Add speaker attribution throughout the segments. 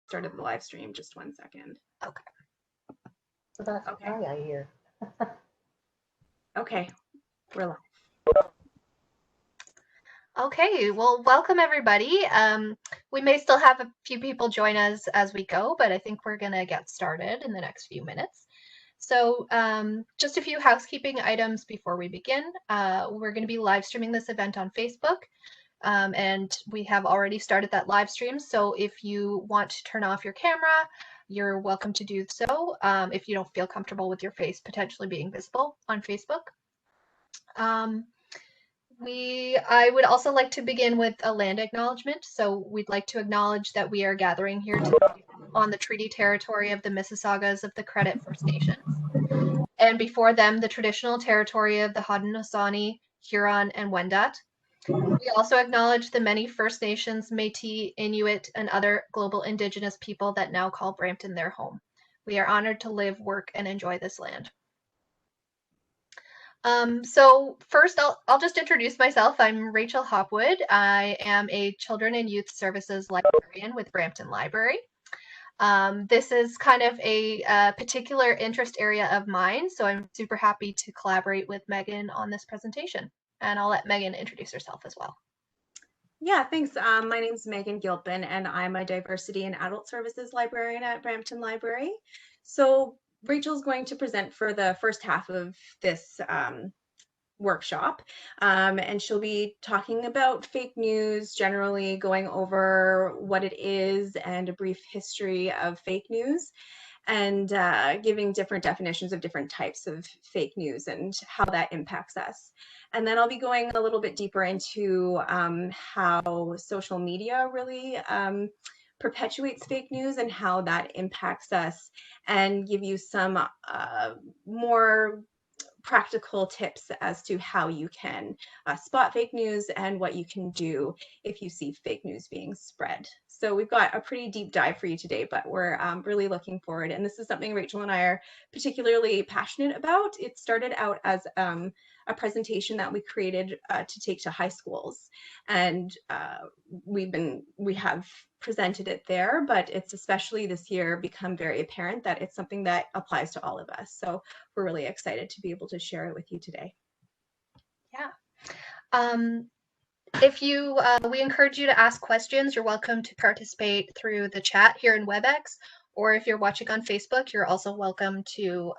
Speaker 1: started the live stream. Just 1 second.
Speaker 2: Okay.
Speaker 3: So that's
Speaker 1: Okay.
Speaker 3: okay. I hear.
Speaker 1: Okay, we're live.
Speaker 2: Okay, well, welcome everybody. We may still have a few people join us as we go, but I think we're going to get started in the next few minutes. So just a few housekeeping items before we begin. We're going to be live streaming this event on Facebook, and we have already started that live stream. So if you want to turn off your camera, you're welcome to do so if you don't feel comfortable with your face potentially being visible on Facebook. I would also like to begin with a land acknowledgement. So we'd like to acknowledge that we are gathering here today on the treaty territory of the Mississaugas of the Credit First Nations, and before them, the traditional territory of the Haudenosaunee, Huron, and Wendat. We also acknowledge the many First Nations, Métis, Inuit, and other global Indigenous people that now call Brampton their home. We are honored to live, work, and enjoy this land. So first, I'll just introduce myself. I'm Rachel Hopwood. I am a Children and Youth Services librarian with Brampton Library. This is kind of a particular interest area of mine, so I'm super happy to collaborate with Megan on this presentation. And I'll let Megan introduce herself as well.
Speaker 1: Yeah, thanks. My name's Megan Gilpin, and I'm a Diversity and Adult Services librarian at Brampton Library. So Rachel's going to present for the first half of this workshop, and she'll be talking about fake news, generally going over what it is and a brief history of fake news, and giving different definitions of different types of fake news and how that impacts us. And then I'll be going a little bit deeper into how social media really perpetuates fake news and how that impacts us, and give you some more practical tips as to how you can spot fake news and what you can do if you see fake news being spread. So we've got a pretty deep dive for you today, but we're really looking forward. And this is something Rachel and I are particularly passionate about. It started out as a presentation that we created to take to high schools, and we have presented it there, but it's especially this year become very apparent that it's something that applies to all of us. So we're really excited to be able to share it with you today.
Speaker 2: Yeah. We encourage you to ask questions. You're welcome to participate through the chat here in WebEx, or if you're watching on Facebook, you're also welcome to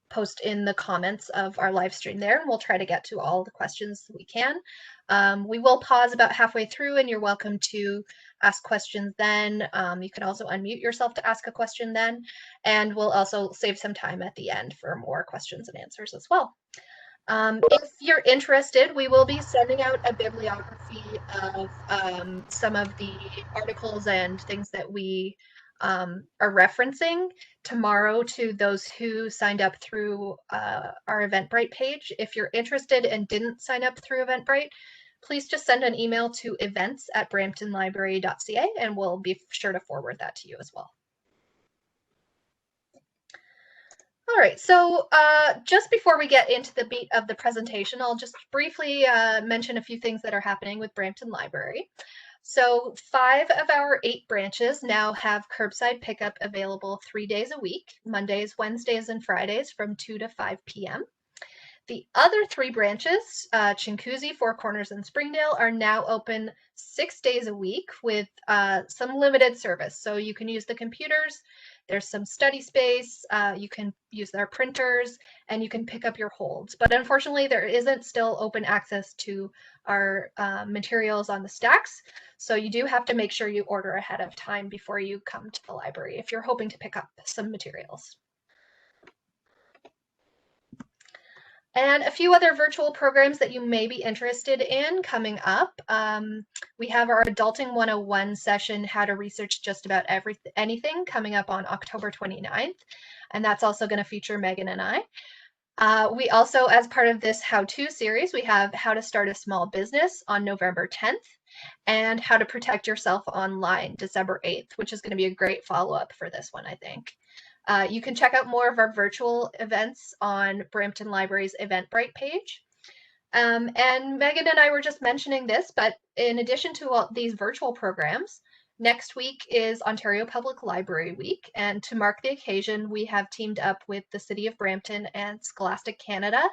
Speaker 2: post in the comments of our live stream there, and we'll try to get to all the questions we can. We will pause about halfway through, and you're welcome to ask questions then. You can also unmute yourself to ask a question then, and we'll also save some time at the end for more questions and answers as well. If you're interested, we will be sending out a bibliography of some of the articles and things that we are referencing tomorrow to those who signed up through our Eventbrite page. If you're interested and didn't sign up through Eventbrite, please just send an email to events@bramptonlibrary.ca, and we'll be sure to forward that to you as well. All right, so just before we get into the meat of the presentation, I'll just briefly mention a few things that are happening with Brampton Library. So 5 of our 8 branches now have curbside pickup available 3 days a week, Mondays, Wednesdays, and Fridays from 2 to 5 p.m. The other 3 branches, Chinguacousy, Four Corners, and Springdale, are now open 6 days a week with some limited service. So you can use the computers, there's some study space, you can use their printers, and you can pick up your holds. But unfortunately, there isn't still open access to our materials on the stacks. So you do have to make sure you order ahead of time before you come to the library if you're hoping to pick up some materials. And a few other virtual programs that you may be interested in coming up. We have our Adulting 101 session, How to Research Just About Anything, coming up on October 29th. And that's also going to feature Megan and I. We also, as part of this how-to series, we have How to Start a Small Business on November 10th, and How to Protect Yourself Online, December 8th, which is going to be a great follow-up for this one, I think. You can check out more of our virtual events on Brampton Library's Eventbrite page. And Megan and I were just mentioning this, but in addition to all these virtual programs, Next week is Ontario Public Library Week, and to mark the occasion, we have teamed up with the City of Brampton and Scholastic Canada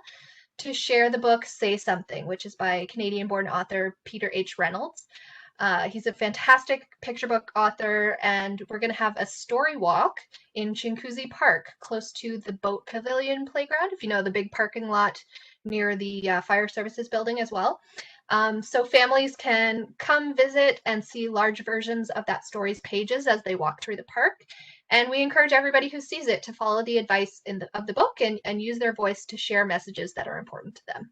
Speaker 2: to share the book Say Something, which is by Canadian-born author Peter H. Reynolds. He's a fantastic picture book author, and we're going to have a story walk in Chinguacousy Park, close to the Boat Pavilion playground, if you know, the big parking lot near the fire services building as well. So families can come visit and see large versions of that story's pages as they walk through the park. And we encourage everybody who sees it to follow the advice of the book and use their voice to share messages that are important to them.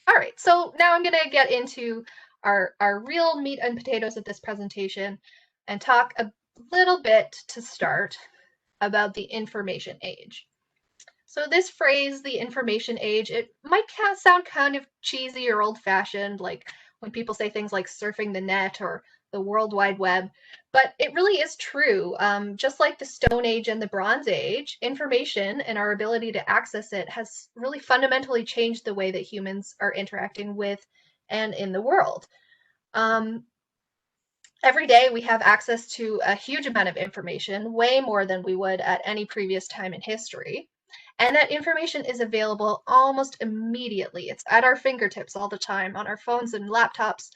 Speaker 2: All right, so now I'm going to get into our real meat and potatoes of this presentation and talk a little bit to start about the information age. So this phrase, the information age, it might sound kind of cheesy or old-fashioned, like when people say things like surfing the net or the World Wide Web, but it really is true. Just like the Stone Age and the Bronze Age, information and our ability to access it has really fundamentally changed the way that humans are interacting with and in the world. Every day we have access to a huge amount of information, way more than we would at any previous time in history. And that information is available almost immediately. It's at our fingertips all the time on our phones and laptops.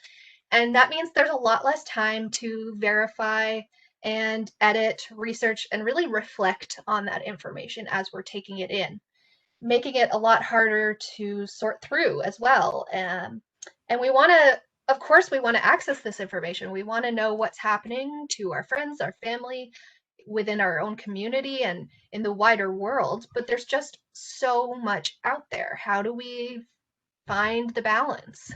Speaker 2: And that means there's a lot less time to verify and edit, research, and really reflect on that information as we're taking it in, making it a lot harder to sort through as well. And we want to, of course, we want to access this information. We want to know what's happening to our friends, our family, within our own community and in the wider world, but there's just so much out there. How do we find the balance?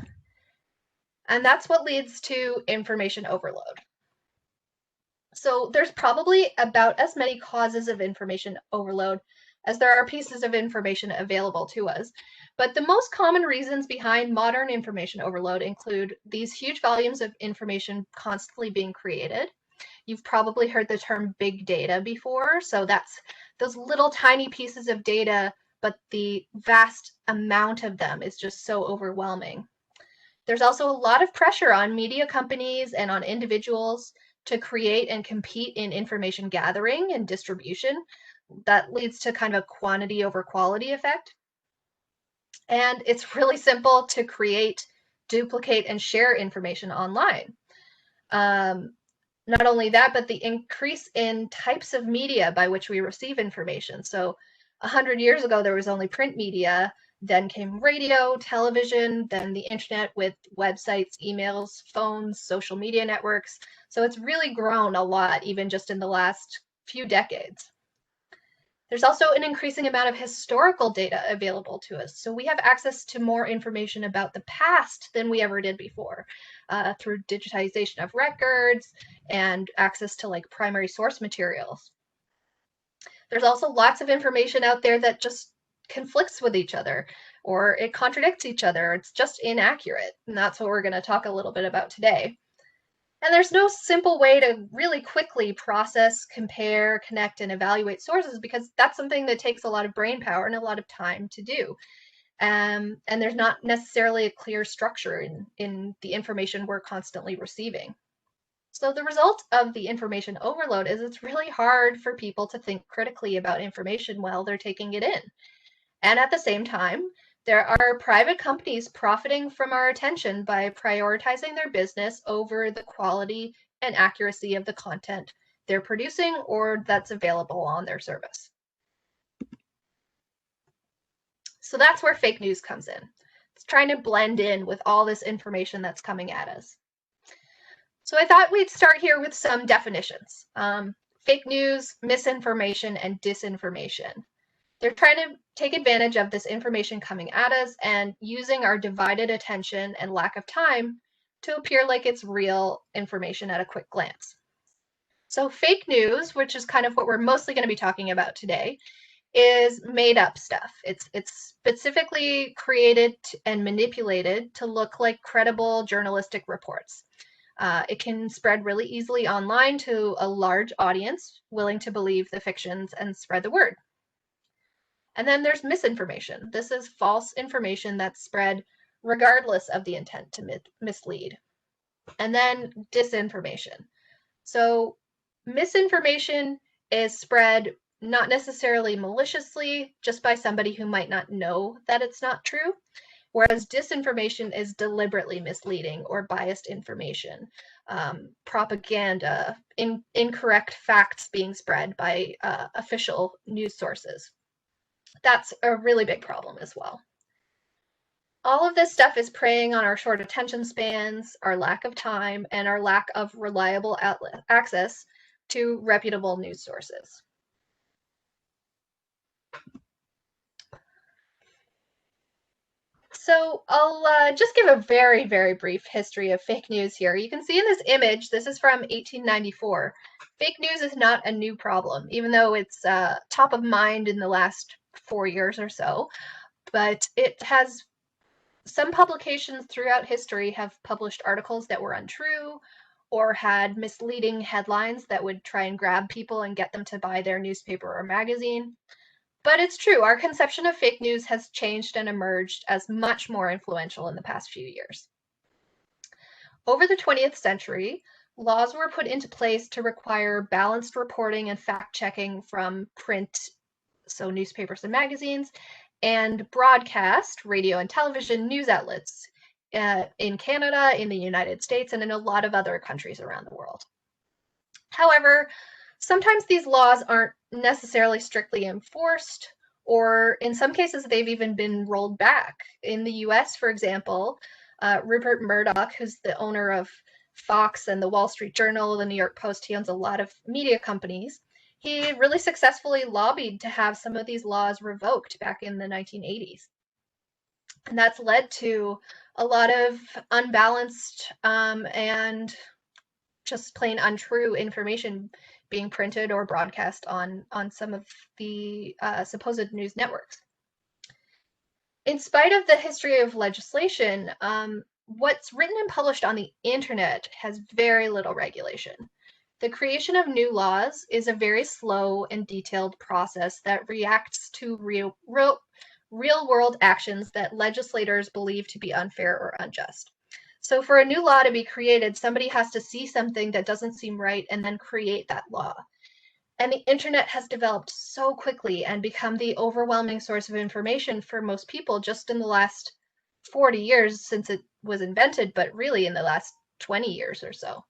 Speaker 2: And that's what leads to information overload. So there's probably about as many causes of information overload as there are pieces of information available to us. But the most common reasons behind modern information overload include these huge volumes of information constantly being created. You've probably heard the term big data before. So that's those little tiny pieces of data, but the vast amount of them is just so overwhelming. There's also a lot of pressure on media companies and on individuals to create and compete in information gathering and distribution. That leads to kind of a quantity over quality effect. And it's really simple to create, duplicate, and share information online. Not only that, but the increase in types of media by which we receive information. So 100 years ago, there was only print media, then came radio, television, then the internet with websites, emails, phones, social media networks. So it's really grown a lot, even just in the last few decades. There's also an increasing amount of historical data available to us. So we have access to more information about the past than we ever did before, through digitization of records and access to like primary source materials. There's also lots of information out there that just conflicts with each other, or it contradicts each other. It's just inaccurate. And that's what we're going to talk a little bit about today. And there's no simple way to really quickly process, compare, connect, and evaluate sources, because that's something that takes a lot of brain power and a lot of time to do. And there's not necessarily a clear structure in the information we're constantly receiving. So the result of the information overload is it's really hard for people to think critically about information while they're taking it in. And at the same time, there are private companies profiting from our attention by prioritizing their business over the quality and accuracy of the content they're producing or that's available on their service. So that's where fake news comes in. It's trying to blend in with all this information that's coming at us. So I thought we'd start here with some definitions. Fake news, misinformation, and disinformation. They're trying to take advantage of this information coming at us and using our divided attention and lack of time to appear like it's real information at a quick glance. So fake news, which is kind of what we're mostly going to be talking about today, is made up stuff. It's specifically created and manipulated to look like credible journalistic reports. It can spread really easily online to a large audience willing to believe the fictions and spread the word. And then there's misinformation. This is false information that's spread regardless of the intent to mislead. And then disinformation. So misinformation is spread not necessarily maliciously, just by somebody who might not know that it's not true, whereas disinformation is deliberately misleading or biased information, propaganda, incorrect facts being spread by official news sources. That's a really big problem as well. All of this stuff is preying on our short attention spans, our lack of time, and our lack of reliable access to reputable news sources. So I'll just give a very, very brief history of fake news here. You can see in this image, this is from 1894. Fake news is not a new problem, even though it's top of mind in the last 4 years or so. But it has, some publications throughout history have published articles that were untrue or had misleading headlines that would try and grab people and get them to buy their newspaper or magazine. But it's true, our conception of fake news has changed and emerged as much more influential in the past few years. Over the 20th century, laws were put into place to require balanced reporting and fact-checking from print, so newspapers and magazines, and broadcast, radio and television news outlets in Canada, in the United States, and in a lot of other countries around the world. However, sometimes these laws aren't necessarily strictly enforced, or in some cases, they've even been rolled back. In the US, for example, Rupert Murdoch, who's the owner of Fox and the Wall Street Journal, the New York Post, he owns a lot of media companies. He really successfully lobbied to have some of these laws revoked back in the 1980s. And that's led to a lot of unbalanced and just plain untrue information being printed or broadcast on some of the supposed news networks. In spite of the history of legislation, what's written and published on the internet has very little regulation. The creation of new laws is a very slow and detailed process that reacts to real world actions that legislators believe to be unfair or unjust. So for a new law to be created, somebody has to see something that doesn't seem right and then create that law. And the internet has developed so quickly and become the overwhelming source of information for most people just in the last 40 years since it was invented, but really in the last 20 years or so.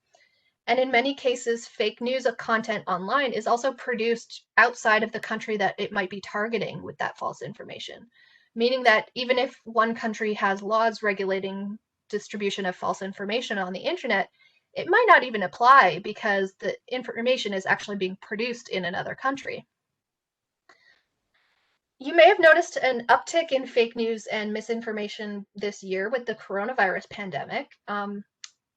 Speaker 2: And in many cases, fake news content online is also produced outside of the country that it might be targeting with that false information. Meaning that even if one country has laws regulating distribution of false information on the internet, it might not even apply because the information is actually being produced in another country. You may have noticed an uptick in fake news and misinformation this year with the coronavirus pandemic.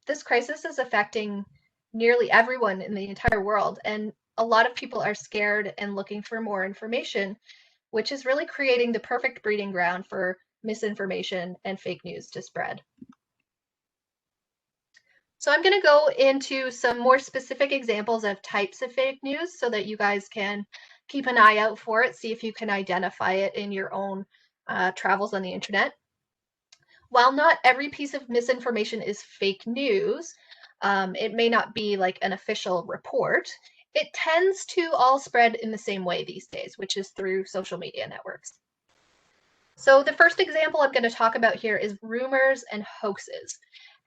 Speaker 2: This crisis is affecting nearly everyone in the entire world, and a lot of people are scared and looking for more information, which is really creating the perfect breeding ground for misinformation and fake news to spread. So I'm going to go into some more specific examples of types of fake news so that you guys can keep an eye out for it, see if you can identify it in your own travels on the internet. While not every piece of misinformation is fake news, it may not be like an official report, it tends to all spread in the same way these days, which is through social media networks. So the first example I'm going to talk about here is rumors and hoaxes.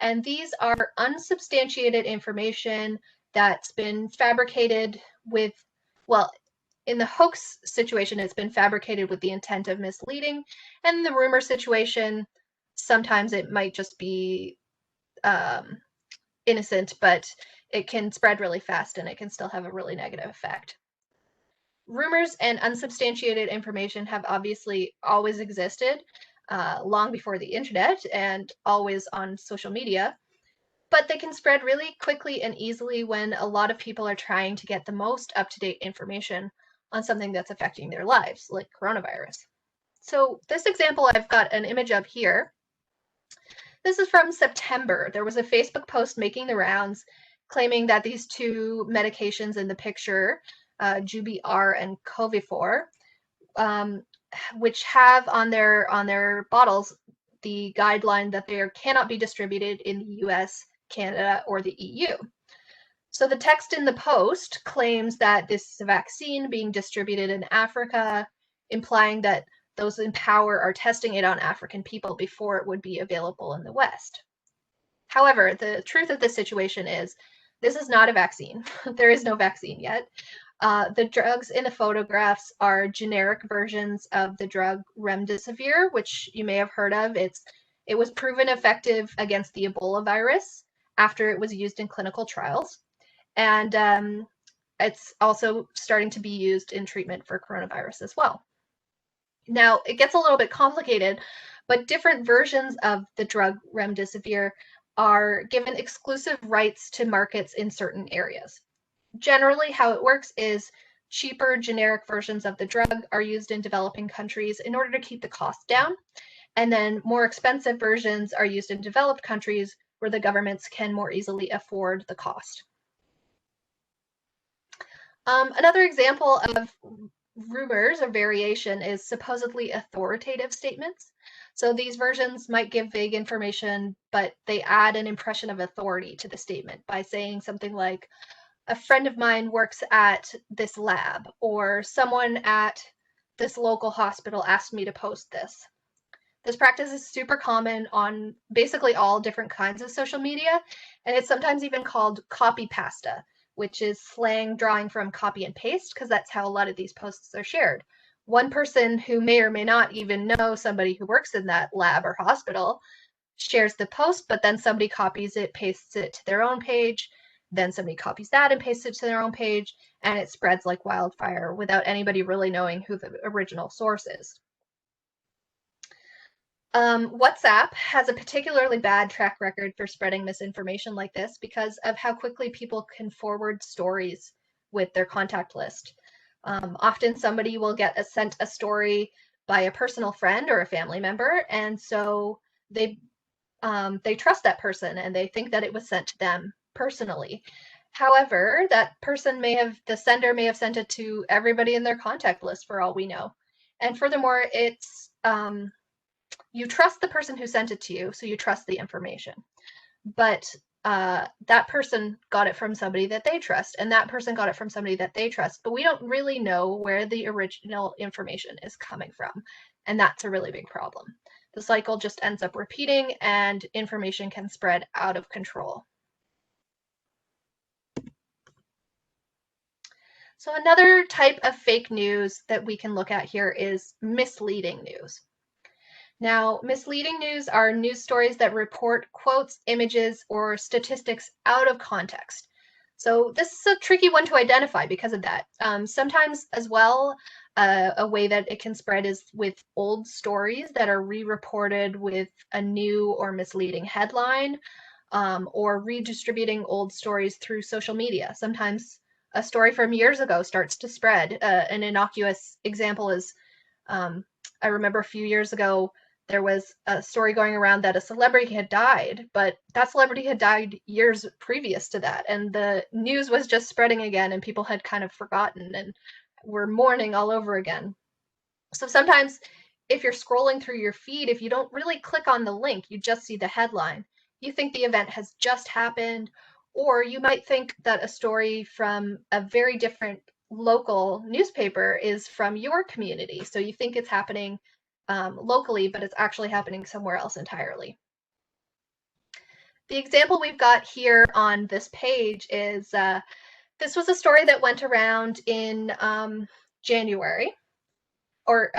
Speaker 2: And these are unsubstantiated information that's been fabricated with, well, in the hoax situation, it's been fabricated with the intent of misleading. And in the rumor situation, sometimes it might just be innocent, but it can spread really fast and it can still have a really negative effect. Rumors and unsubstantiated information have obviously always existed long before the internet and always on social media, but they can spread really quickly and easily when a lot of people are trying to get the most up-to-date information on something that's affecting their lives, like coronavirus. So this example I've got an image of here. This is from September. There was a Facebook post making the rounds claiming that these two medications in the picture, Jubi-R and Covifor, which have on their bottles the guideline that they cannot be distributed in the US, Canada, or the EU. So the text in the post claims that this is a vaccine being distributed in Africa, implying that those in power are testing it on African people before it would be available in the West. However, the truth of this situation is this is not a vaccine. There is no vaccine yet. The drugs in the photographs are generic versions of the drug remdesivir, which you may have heard of. It was proven effective against the Ebola virus after it was used in clinical trials. And it's also starting to be used in treatment for coronavirus as well. Now, it gets a little bit complicated, but different versions of the drug remdesivir are given exclusive rights to markets in certain areas. Generally, how it works is cheaper generic versions of the drug are used in developing countries in order to keep the cost down, and then more expensive versions are used in developed countries where the governments can more easily afford the cost. Another example of rumors or variation is supposedly authoritative statements. So these versions might give vague information, but they add an impression of authority to the statement by saying something like, a friend of mine works at this lab, or someone at this local hospital asked me to post this. This practice is super common on basically all different kinds of social media, and it's sometimes even called copy pasta, which is slang drawing from copy and paste, because that's how a lot of these posts are shared. One person who may or may not even know somebody who works in that lab or hospital shares the post, but then somebody copies it, pastes it to their own page, then somebody copies that and pastes it to their own page, and it spreads like wildfire without anybody really knowing who the original source is. WhatsApp has a particularly bad track record for spreading misinformation like this because of how quickly people can forward stories with their contact list. Often somebody will get sent a story by a personal friend or a family member, and so they trust that person and they think that it was sent to them personally. However, that person the sender may have sent it to everybody in their contact list for all we know. And furthermore, it's you trust the person who sent it to you, so you trust the information. But that person got it from somebody that they trust, and that person got it from somebody that they trust. But we don't really know where the original information is coming from, and that's a really big problem. The cycle just ends up repeating, and information can spread out of control. So another type of fake news that we can look at here is misleading news. Now, misleading news are news stories that report quotes, images, or statistics out of context. So this is a tricky one to identify because of that. Sometimes as well, a way that it can spread is with old stories that are re-reported with a new or misleading headline, or redistributing old stories through social media. Sometimes a story from years ago starts to spread. An innocuous example is, I remember a few years ago, there was a story going around that a celebrity had died, but that celebrity had died years previous to that. And the news was just spreading again, and people had kind of forgotten and were mourning all over again. So sometimes if you're scrolling through your feed, if you don't really click on the link, you just see the headline, you think the event has just happened, or you might think that a story from a very different local newspaper is from your community. So you think it's happening locally, but it's actually happening somewhere else entirely. The example we've got here on this page is, this was a story that went around in January, or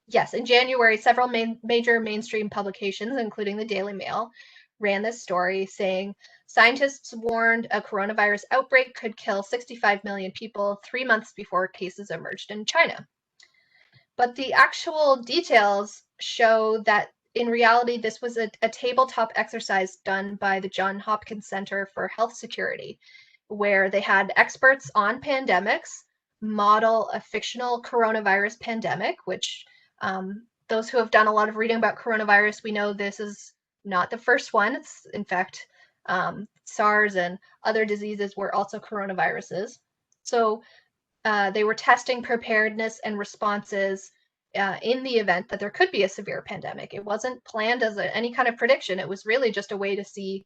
Speaker 2: yes, in January, several major mainstream publications, including the Daily Mail, ran this story saying, scientists warned a coronavirus outbreak could kill 65 million people 3 months before cases emerged in China. But the actual details show that in reality, this was a tabletop exercise done by the Johns Hopkins Center for Health Security, where they had experts on pandemics model a fictional coronavirus pandemic, which those who have done a lot of reading about coronavirus, we know this is not the first one. It's, in fact, SARS and other diseases were also coronaviruses. So they were testing preparedness and responses in the event that there could be a severe pandemic. It wasn't planned as any kind of prediction. It was really just a way to see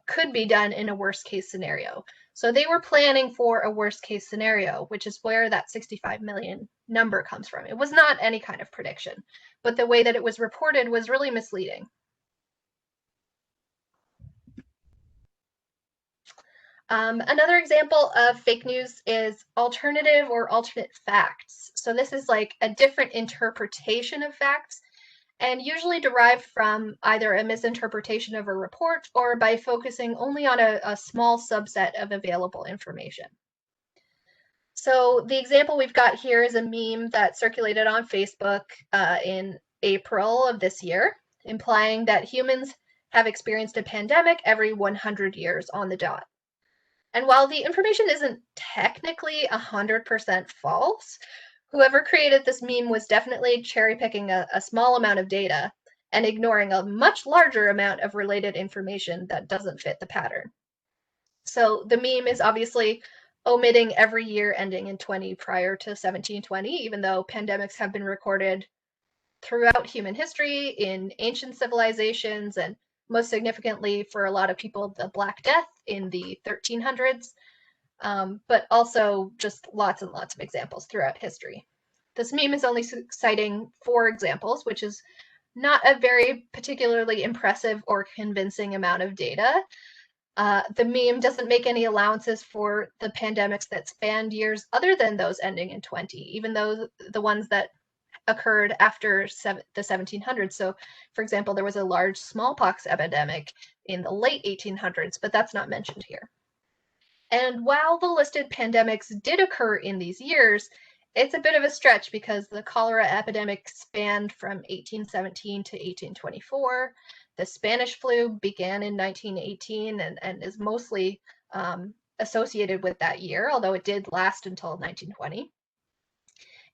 Speaker 2: could be done in a worst case scenario. So they were planning for a worst case scenario, which is where that 65 million number comes from. It was not any kind of prediction, but the way that it was reported was really misleading. Another example of fake news is alternative or alternate facts. So this is like a different interpretation of facts and usually derived from either a misinterpretation of a report or by focusing only on a small subset of available information. So the example we've got here is a meme that circulated on Facebook in April of this year, implying that humans have experienced a pandemic every 100 years on the dot. And while the information isn't technically 100% false, whoever created this meme was definitely cherry picking a small amount of data and ignoring a much larger amount of related information that doesn't fit the pattern. So the meme is obviously omitting every year ending in 20 prior to 1720, even though pandemics have been recorded throughout human history in ancient civilizations, and most significantly for a lot of people, the Black Death in the 1300s, but also just lots and lots of examples throughout history. This meme is only citing 4 examples, which is not a very particularly impressive or convincing amount of data. The meme doesn't make any allowances for the pandemics that spanned years other than those ending in 20, even though the ones that occurred after the 1700s. So, for example, there was a large smallpox epidemic in the late 1800s, but that's not mentioned here. And while the listed pandemics did occur in these years, it's a bit of a stretch because the cholera epidemic spanned from 1817 to 1824. The Spanish flu began in 1918 and is mostly associated with that year, although it did last until 1920.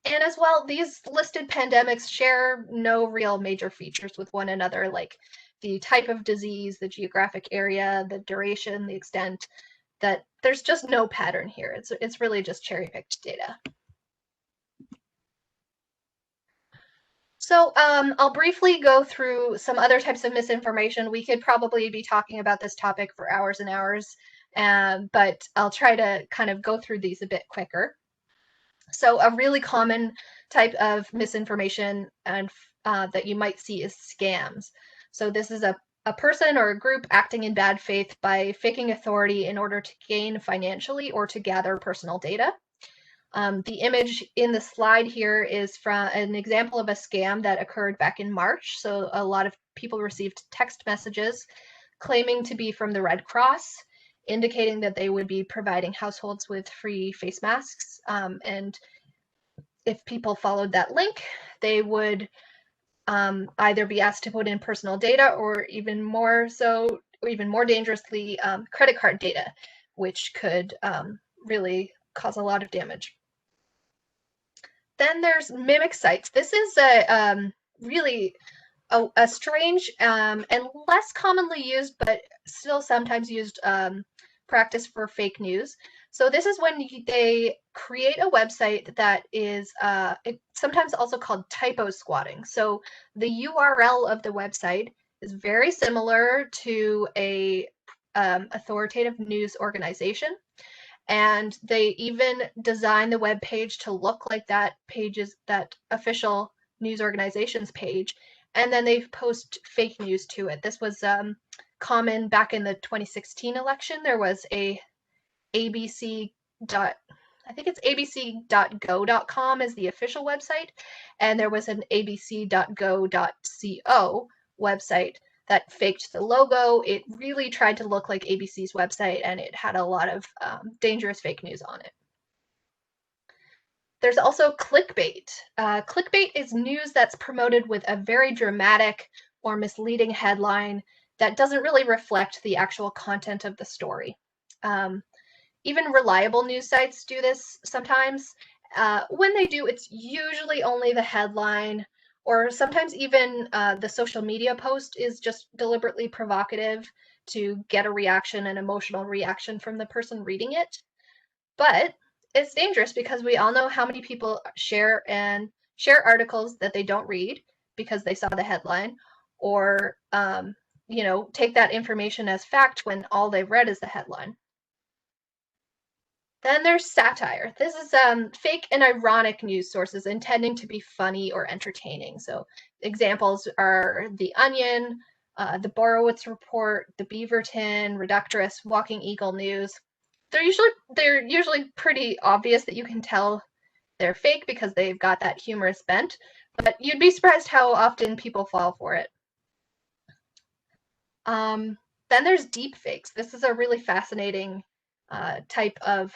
Speaker 2: And as well, these listed pandemics share no real major features with one another, like the type of disease, the geographic area, the duration, the extent, that there's just no pattern here. It's really just cherry-picked data. So I'll briefly go through some other types of misinformation. We could probably be talking about this topic for hours and hours, but I'll try to kind of go through these a bit quicker. So a really common type of misinformation and that you might see is scams. So this is a person or a group acting in bad faith by faking authority in order to gain financially or to gather personal data. The image in the slide here is from an example of a scam that occurred back in March. So a lot of people received text messages claiming to be from the Red Cross, indicating that they would be providing households with free face masks. And if people followed that link, they would either be asked to put in personal data or even more dangerously, credit card data, which could really cause a lot of damage. Then there's mimic sites. This is really a strange and less commonly used, but still sometimes used practice for fake news. So this is when they create a website that is sometimes also called typo squatting. So the URL of the website is very similar to a authoritative news organization, and they even design the web page to look like that official news organization's page, and then they post fake news to it. This was common back in the 2016 election. There was a I think it's abc.go.com is the official website, and there was an abc.go.co website that faked the logo. It really tried to look like ABC's website, and it had a lot of dangerous fake news on it. There's also clickbait. Clickbait is news that's promoted with a very dramatic or misleading headline that doesn't really reflect the actual content of the story. Even reliable news sites do this sometimes. When they do, it's usually only the headline, or sometimes even the social media post is just deliberately provocative to get a reaction, an emotional reaction from the person reading it. But it's dangerous because we all know how many people share articles that they don't read because they saw the headline, or take that information as fact when all they've read is the headline. Then there's satire. This is fake and ironic news sources intending to be funny or entertaining. So examples are The Onion, the Borowitz Report, the Beaverton, Reductress, Walking Eagle News. They're usually pretty obvious that you can tell they're fake because they've got that humorous bent, but you'd be surprised how often people fall for it. Then there's deep fakes. This is a really fascinating type of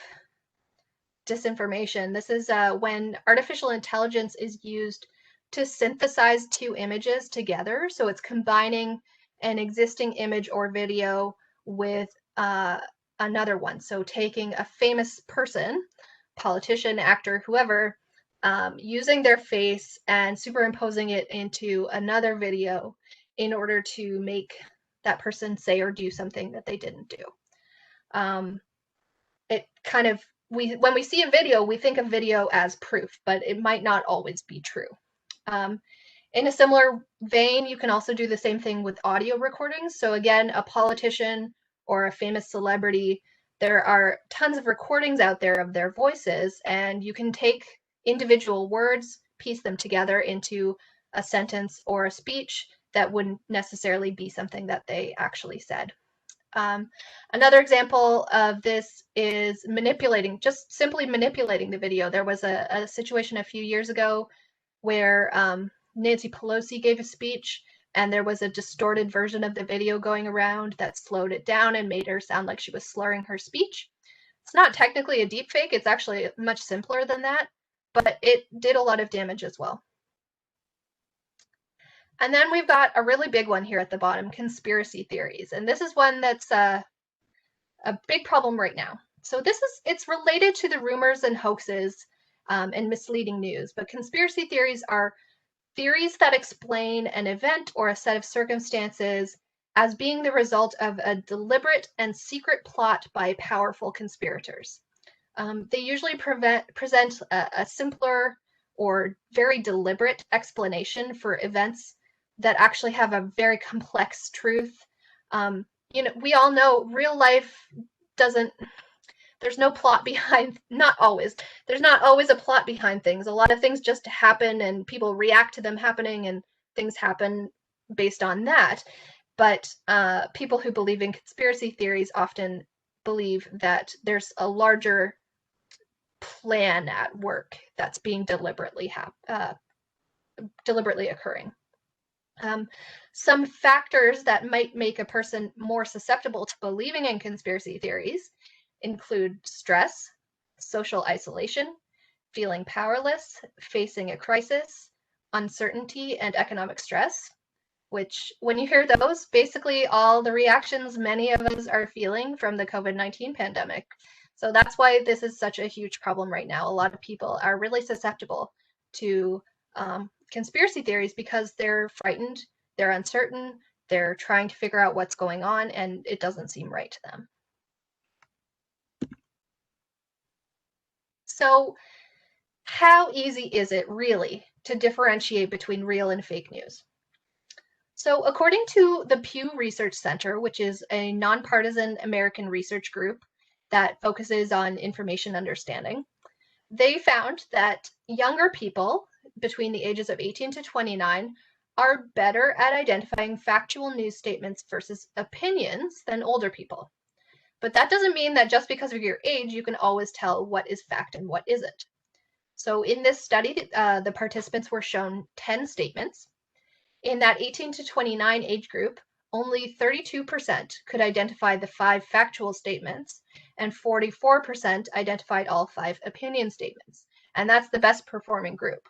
Speaker 2: disinformation. This is when artificial intelligence is used to synthesize two images together. So it's combining an existing image or video with another one. So taking a famous person, politician, actor, whoever, using their face and superimposing it into another video in order to make that person say or do something that they didn't do. It kind of, when we see a video, we think of video as proof, but it might not always be true. In a similar vein, you can also do the same thing with audio recordings. So again, a politician or a famous celebrity, there are tons of recordings out there of their voices, and you can take individual words, piece them together into a sentence or a speech that wouldn't necessarily be something that they actually said. Another example of this is just simply manipulating the video. There was a situation a few years ago where Nancy Pelosi gave a speech, and there was a distorted version of the video going around that slowed it down and made her sound like she was slurring her speech. It's not technically a deep fake. It's actually much simpler than that, but it did a lot of damage as well. And then we've got a really big one here at the bottom, conspiracy theories. And this is one that's a big problem right now. So it's related to the rumors and hoaxes and misleading news, but conspiracy theories are theories that explain an event or a set of circumstances as being the result of a deliberate and secret plot by powerful conspirators. They usually present a simpler or very deliberate explanation for events that actually have a very complex truth. We all know real life there's no plot behind, not always. There's not always a plot behind things. A lot of things just happen and people react to them happening and things happen based on that. But people who believe in conspiracy theories often believe that there's a larger plan at work that's being deliberately occurring. Some factors that might make a person more susceptible to believing in conspiracy theories include stress, social isolation, feeling powerless, facing a crisis, uncertainty, and economic stress, which when you hear those, basically all the reactions many of us are feeling from the COVID-19 pandemic. So that's why this is such a huge problem right now. A lot of people are really susceptible to conspiracy theories because they're frightened, they're uncertain, they're trying to figure out what's going on, and it doesn't seem right to them. So how easy is it really to differentiate between real and fake news? So according to the Pew Research Center, which is a nonpartisan American research group that focuses on information understanding, they found that younger people between the ages of 18 to 29 are better at identifying factual news statements versus opinions than older people. But that doesn't mean that just because of your age, you can always tell what is fact and what isn't. So in this study, the participants were shown 10 statements. In that 18 to 29 age group, only 32% could identify the 5 factual statements, and 44% identified all 5 opinion statements. And that's the best performing group.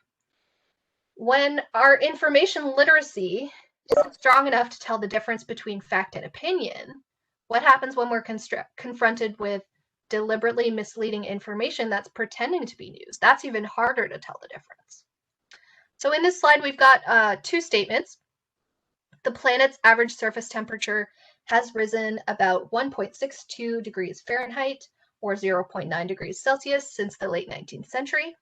Speaker 2: When our information literacy isn't strong enough to tell the difference between fact and opinion, what happens when we're confronted with deliberately misleading information that's pretending to be news? That's even harder to tell the difference. So in this slide, we've got 2 statements. The planet's average surface temperature has risen about 1.62 degrees Fahrenheit or 0.9 degrees Celsius since the late 19th century.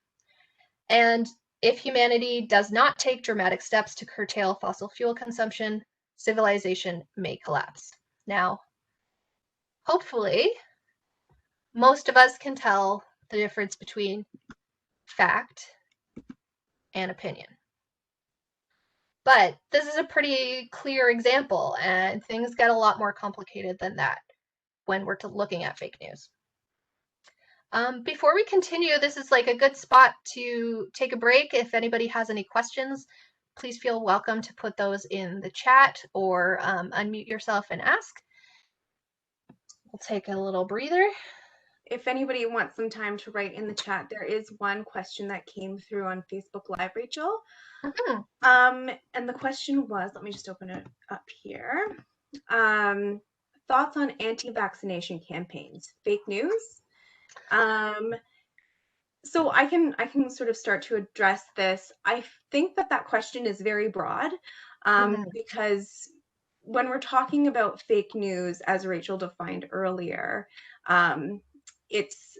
Speaker 2: And if humanity does not take dramatic steps to curtail fossil fuel consumption, civilization may collapse. Now, hopefully, most of us can tell the difference between fact and opinion. But this is a pretty clear example, and things get a lot more complicated than that when we're looking at fake news. Before we continue, this is like a good spot to take a break. If anybody has any questions, please feel welcome to put those in the chat or unmute yourself and ask. We'll take a little breather.
Speaker 1: If anybody wants some time to write in the chat, there is one question that came through on Facebook Live, Rachel. And the question was, let me just open it up here. Thoughts on anti-vaccination campaigns, fake news? So I can sort of start to address this. I think that question is very broad, because when we're talking about fake news, as Rachel defined earlier, it's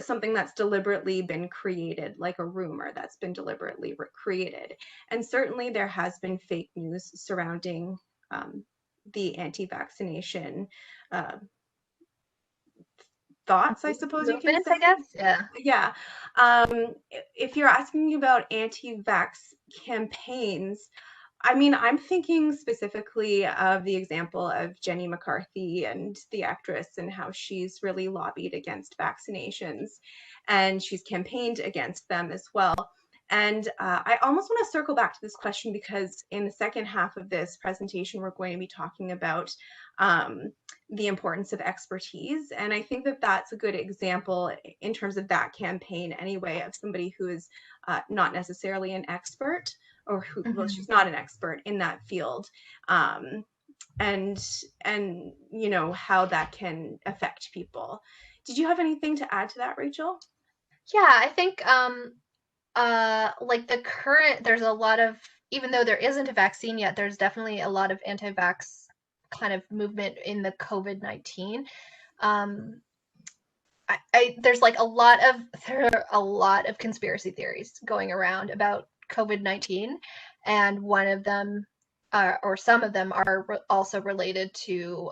Speaker 1: something that's deliberately been created, like a rumor that's been deliberately created. And certainly there has been fake news surrounding the anti-vaccination thoughts, I suppose you can say.
Speaker 2: I guess.
Speaker 1: Yeah. If you're asking about anti-vax campaigns, I mean, I'm thinking specifically of the example of Jenny McCarthy and the actress, and how she's really lobbied against vaccinations, and she's campaigned against them as well. And I almost want to circle back to this question, because in the second half of this presentation, we're going to be talking about the importance of expertise. And I think that's a good example in terms of that campaign anyway, of somebody who is not necessarily an expert, or who, well, she's not an expert in that field. And you know, how that can affect people. Did you have anything to add to that, Rachel?
Speaker 2: Yeah, I think like there's a lot of, even though there isn't a vaccine yet, there's definitely a lot of anti-vax kind of movement in the COVID-19. There's like there are a lot of conspiracy theories going around about COVID-19, and one of them, or some of them, are also related to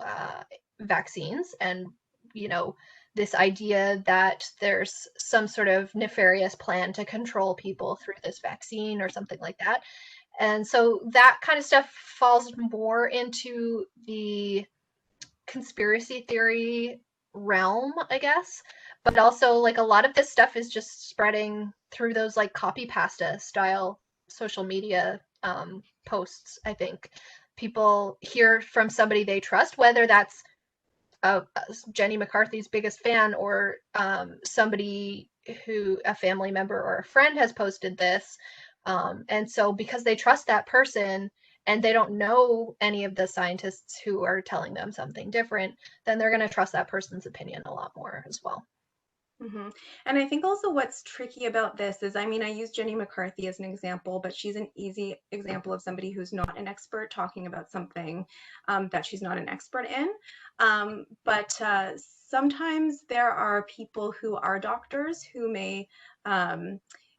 Speaker 2: vaccines, and you know, this idea that there's some sort of nefarious plan to control people through this vaccine or something like that. And so that kind of stuff falls more into the conspiracy theory realm, I guess. But also, like, a lot of this stuff is just spreading through those like copy pasta style social media posts. I think people hear from somebody they trust, whether that's Jenny McCarthy's biggest fan, or somebody who, a family member or a friend, has posted this. And so because they trust that person, and they don't know any of the scientists who are telling them something different, then they're going to trust that person's opinion a lot more as well.
Speaker 1: And I think also what's tricky about this is, I mean, I use Jenny McCarthy as an example, but she's an easy example of somebody who's not an expert talking about something that she's not an expert in. But sometimes there are people who are doctors who may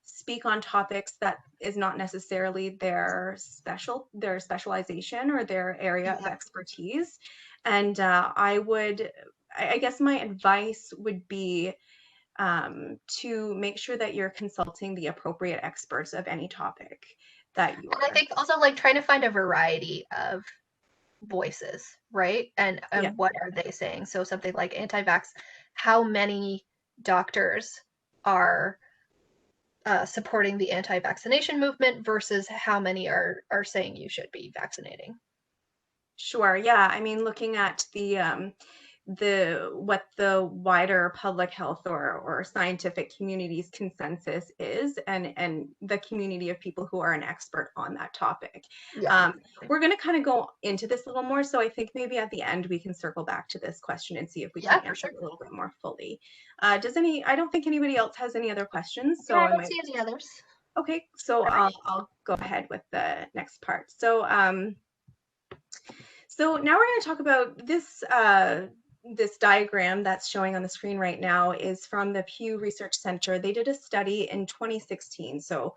Speaker 1: speak on topics that is not necessarily their specialization or their area of expertise. And I guess my advice would be to make sure that you're consulting the appropriate experts of any topic that you are.
Speaker 2: And I think also, like, trying to find a variety of voices, right? And what are they saying? So something like anti-vax, how many doctors are supporting the anti-vaccination movement versus how many are saying you should be vaccinating?
Speaker 1: Sure. Yeah. I mean, looking at what the wider public health or scientific community's consensus is, and the community of people who are an expert on that topic. We're going to kind of go into this a little more, so I think maybe at the end we can circle back to this question and see if we can answer it a little bit more fully. I don't think anybody else has any other questions, so
Speaker 2: I don't see any others.
Speaker 1: Okay, so I'll go ahead with the next part. So so now we're going to talk about this this diagram that's showing on the screen right now is from the Pew Research Center. They did a study in 2016, so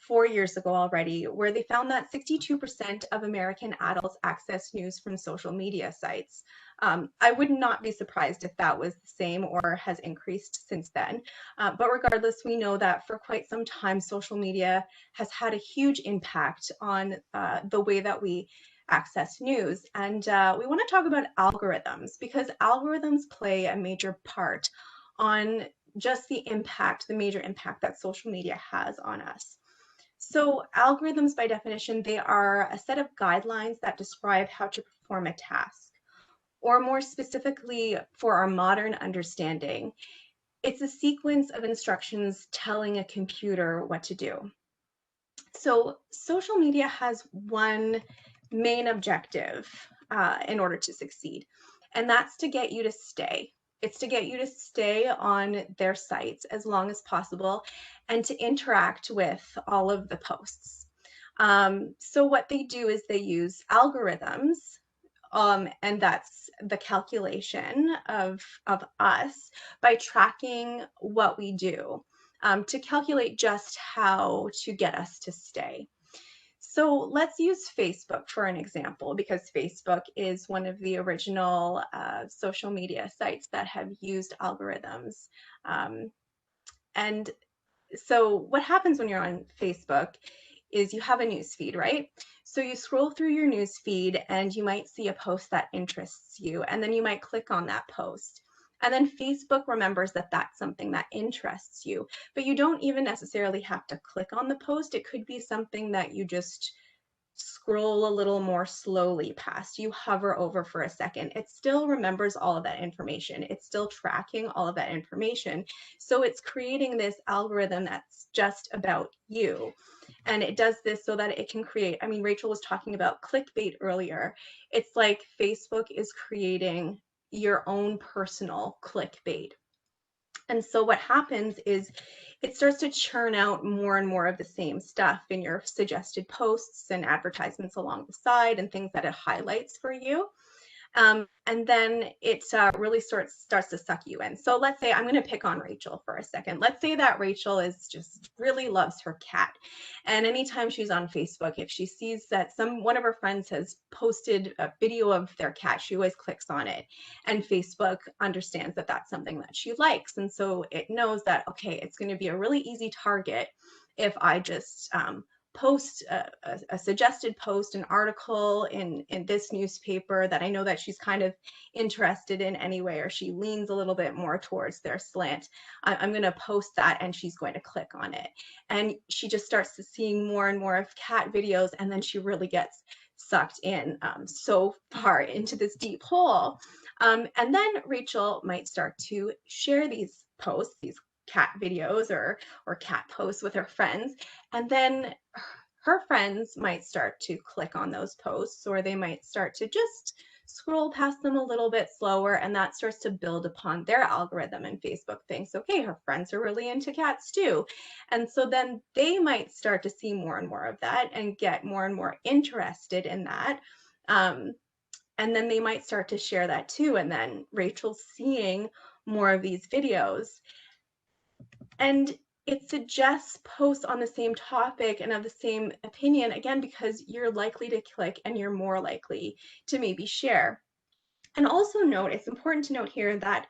Speaker 1: 4 years ago already, where they found that 62% of American adults access news from social media sites. I would not be surprised if that was the same or has increased since then. But regardless, we know that for quite some time, social media has had a huge impact on the way that we access news. And we want to talk about algorithms, because algorithms play a major part on just the impact, the major impact that social media has on us. So algorithms, by definition, they are a set of guidelines that describe how to perform a task. Or more specifically, for our modern understanding, it's a sequence of instructions telling a computer what to do. So social media has one main objective in order to succeed, and that's to get you to stay. It's to get you to stay on their sites as long as possible and to interact with all of the posts. So what they do is they use algorithms, and that's the calculation of us by tracking what we do, to calculate just how to get us to stay. So let's use Facebook for an example, because Facebook is one of the original social media sites that have used algorithms. Um, and so what happens when you're on Facebook is you have a news feed, right? So you scroll through your news feed and you might see a post that interests you, and then you might click on that post. And then Facebook remembers that that's something that interests you, but you don't even necessarily have to click on the post. It could be something that you just scroll a little more slowly past. You hover over for a second. It still remembers all of that information. It's still tracking all of that information. So it's creating this algorithm that's just about you. And it does this so that it can create, I mean, Rachel was talking about clickbait earlier. It's like Facebook is creating your own personal clickbait. And so what happens is it starts to churn out more and more of the same stuff in your suggested posts and advertisements along the side and things that it highlights for you. And then it really starts to suck you in. So let's say, I'm going to pick on Rachel for a second. Let's say that Rachel is just really loves her cat. And anytime she's on Facebook, if she sees that one of her friends has posted a video of their cat, she always clicks on it. And Facebook understands that that's something that she likes. And so it knows that, okay, it's going to be a really easy target if I just post a suggested post, an article in this newspaper that I know that she's kind of interested in anyway, or she leans a little bit more towards their slant. I'm going to post that and she's going to click on it. And she just starts to seeing more and more of cat videos, and then she really gets sucked in so far into this deep hole. And then Rachel might start to share these posts, these cat videos or cat posts with her friends, and then her friends might start to click on those posts, or they might start to just scroll past them a little bit slower, and that starts to build upon their algorithm. And Facebook thinks, okay, her friends are really into cats too, and so then they might start to see more and more of that and get more and more interested in that. And then they might start to share that too, and then Rachel's seeing more of these videos, and it suggests posts on the same topic and of the same opinion, again, because you're likely to click and you're more likely to maybe share. And also note, it's important to note here that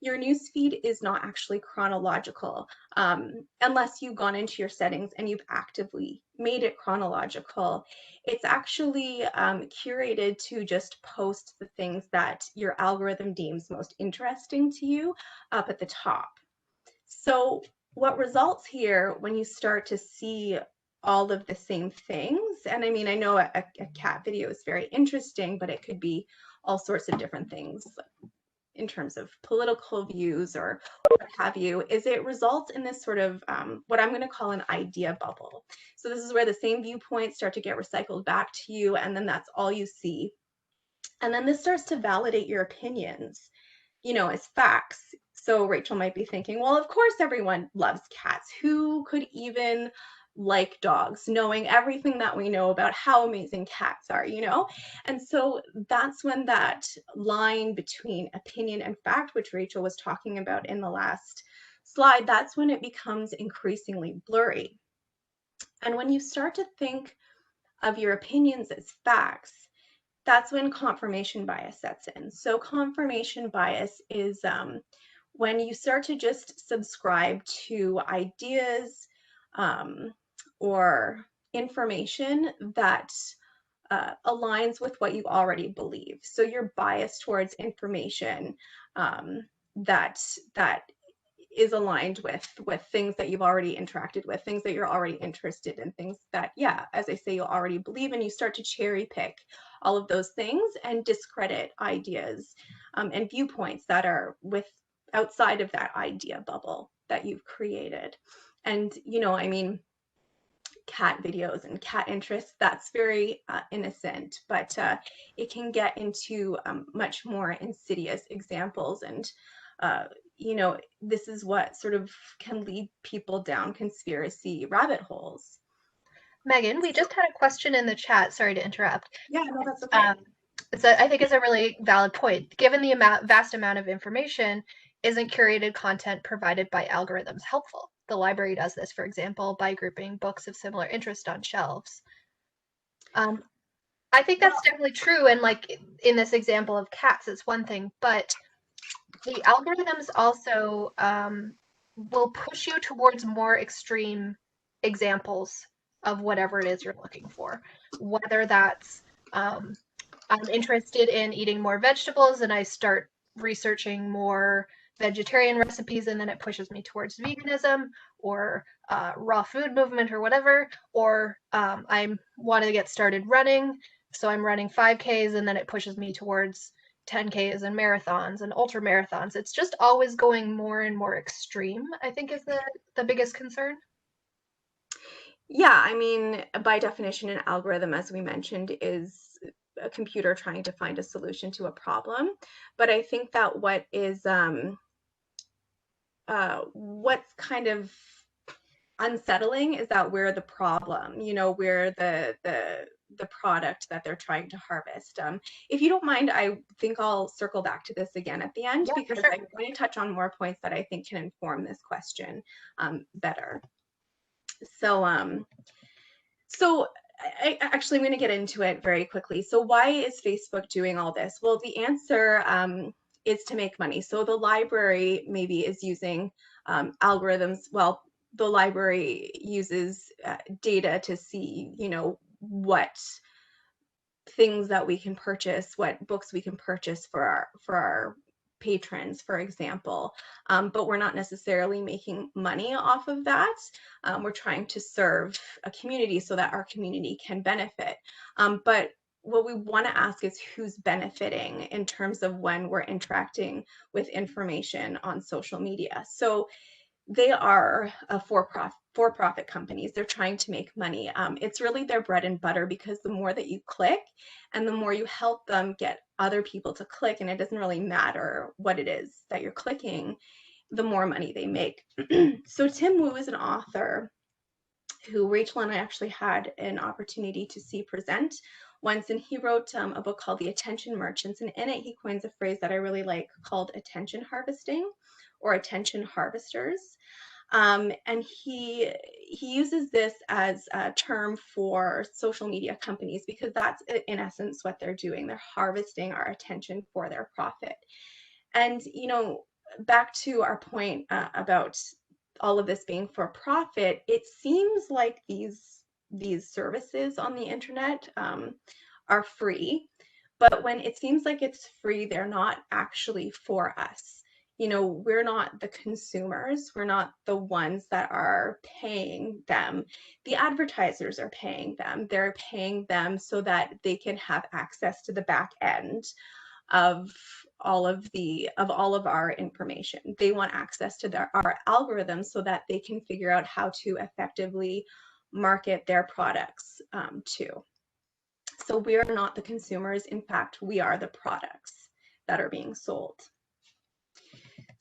Speaker 1: your newsfeed is not actually chronological, unless you've gone into your settings and you've actively made it chronological. It's actually curated to just post the things that your algorithm deems most interesting to you up at the top. So what results here when you start to see all of the same things, and I mean, I know a cat video is very interesting, but it could be all sorts of different things in terms of political views or what have you, is it results in this sort of what I'm going to call an idea bubble. So this is where the same viewpoints start to get recycled back to you, and then that's all you see. And then this starts to validate your opinions, as facts. So Rachel might be thinking, well, of course everyone loves cats. Who could even like dogs, knowing everything that we know about how amazing cats are, And so that's when that line between opinion and fact, which Rachel was talking about in the last slide, that's when it becomes increasingly blurry. And when you start to think of your opinions as facts, that's when confirmation bias sets in. So confirmation bias is when you start to just subscribe to ideas or information that aligns with what you already believe. So you're biased towards information that is aligned with things that you've already interacted with, things that you're already interested in, things that, yeah, as I say, you already believe, and you start to cherry pick all of those things and discredit ideas and viewpoints that are outside of that idea bubble that you've created. And, I mean, cat videos and cat interests, that's very innocent, but it can get into much more insidious examples. And this is what sort of can lead people down conspiracy rabbit holes.
Speaker 2: Megan, we just had a question in the chat. Sorry to interrupt.
Speaker 1: Yeah, no, that's okay.
Speaker 2: I think it's a really valid point. Given the vast amount of information, isn't curated content provided by algorithms helpful? The library does this, for example, by grouping books of similar interest on shelves. I think that's definitely true. And like in this example of cats, it's one thing, but the algorithms also will push you towards more extreme examples of whatever it is you're looking for. Whether that's I'm interested in eating more vegetables and I start researching more vegetarian recipes and then it pushes me towards veganism or raw food movement or whatever, or I want to get started running, so I'm running 5Ks and then it pushes me towards 10Ks and marathons and ultra marathons. It's just always going more and more extreme, I think, is the biggest concern.
Speaker 1: Yeah, I mean, by definition, an algorithm, as we mentioned, is a computer trying to find a solution to a problem. But I think that what's kind of unsettling is that we're the problem, we're the product that they're trying to harvest. If you don't mind, I think I'll circle back to this again at the end, because
Speaker 2: sure.
Speaker 1: I'm going to touch on more points that I think can inform this question better. So I'm going to get into it very quickly. So why is Facebook doing all this? Well, the answer is to make money. So the library maybe is using algorithms. Well, the library uses data to see, what things that we can purchase, what books we can purchase for our patrons, for example, but we're not necessarily making money off of that. We're trying to serve a community so that our community can benefit. But what we want to ask is who's benefiting in terms of when we're interacting with information on social media. So they are a for-profit companies. They're trying to make money. It's really their bread and butter, because the more that you click and the more you help them get other people to click, and it doesn't really matter what it is that you're clicking, the more money they make. So Tim Wu is an author who Rachel and I actually had an opportunity to see present once, and he wrote a book called The Attention Merchants, and in it he coins a phrase that I really like called attention harvesting or attention harvesters. And he uses this as a term for social media companies, because that's in essence what they're doing. They're harvesting our attention for their profit. And back to our point about all of this being for profit, it seems like these services on the internet are free, but when it seems like it's free, they're not actually for us. We're not the consumers. We're not the ones that are paying them. The advertisers are paying them. They're paying them so that they can have access to the back end of all of our information. They want access to our algorithms so that they can figure out how to effectively market their products too. So we are not the consumers. In fact, we are the products that are being sold.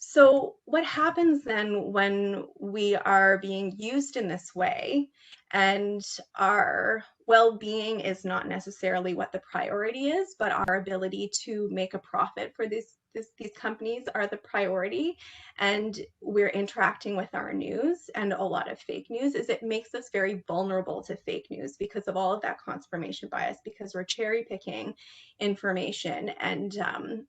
Speaker 1: So what happens then when we are being used in this way and our well-being is not necessarily what the priority is, but our ability to make a profit for these companies are the priority and we're interacting with our news and a lot of fake news, is it makes us very vulnerable to fake news because of all of that confirmation bias, because we're cherry picking information and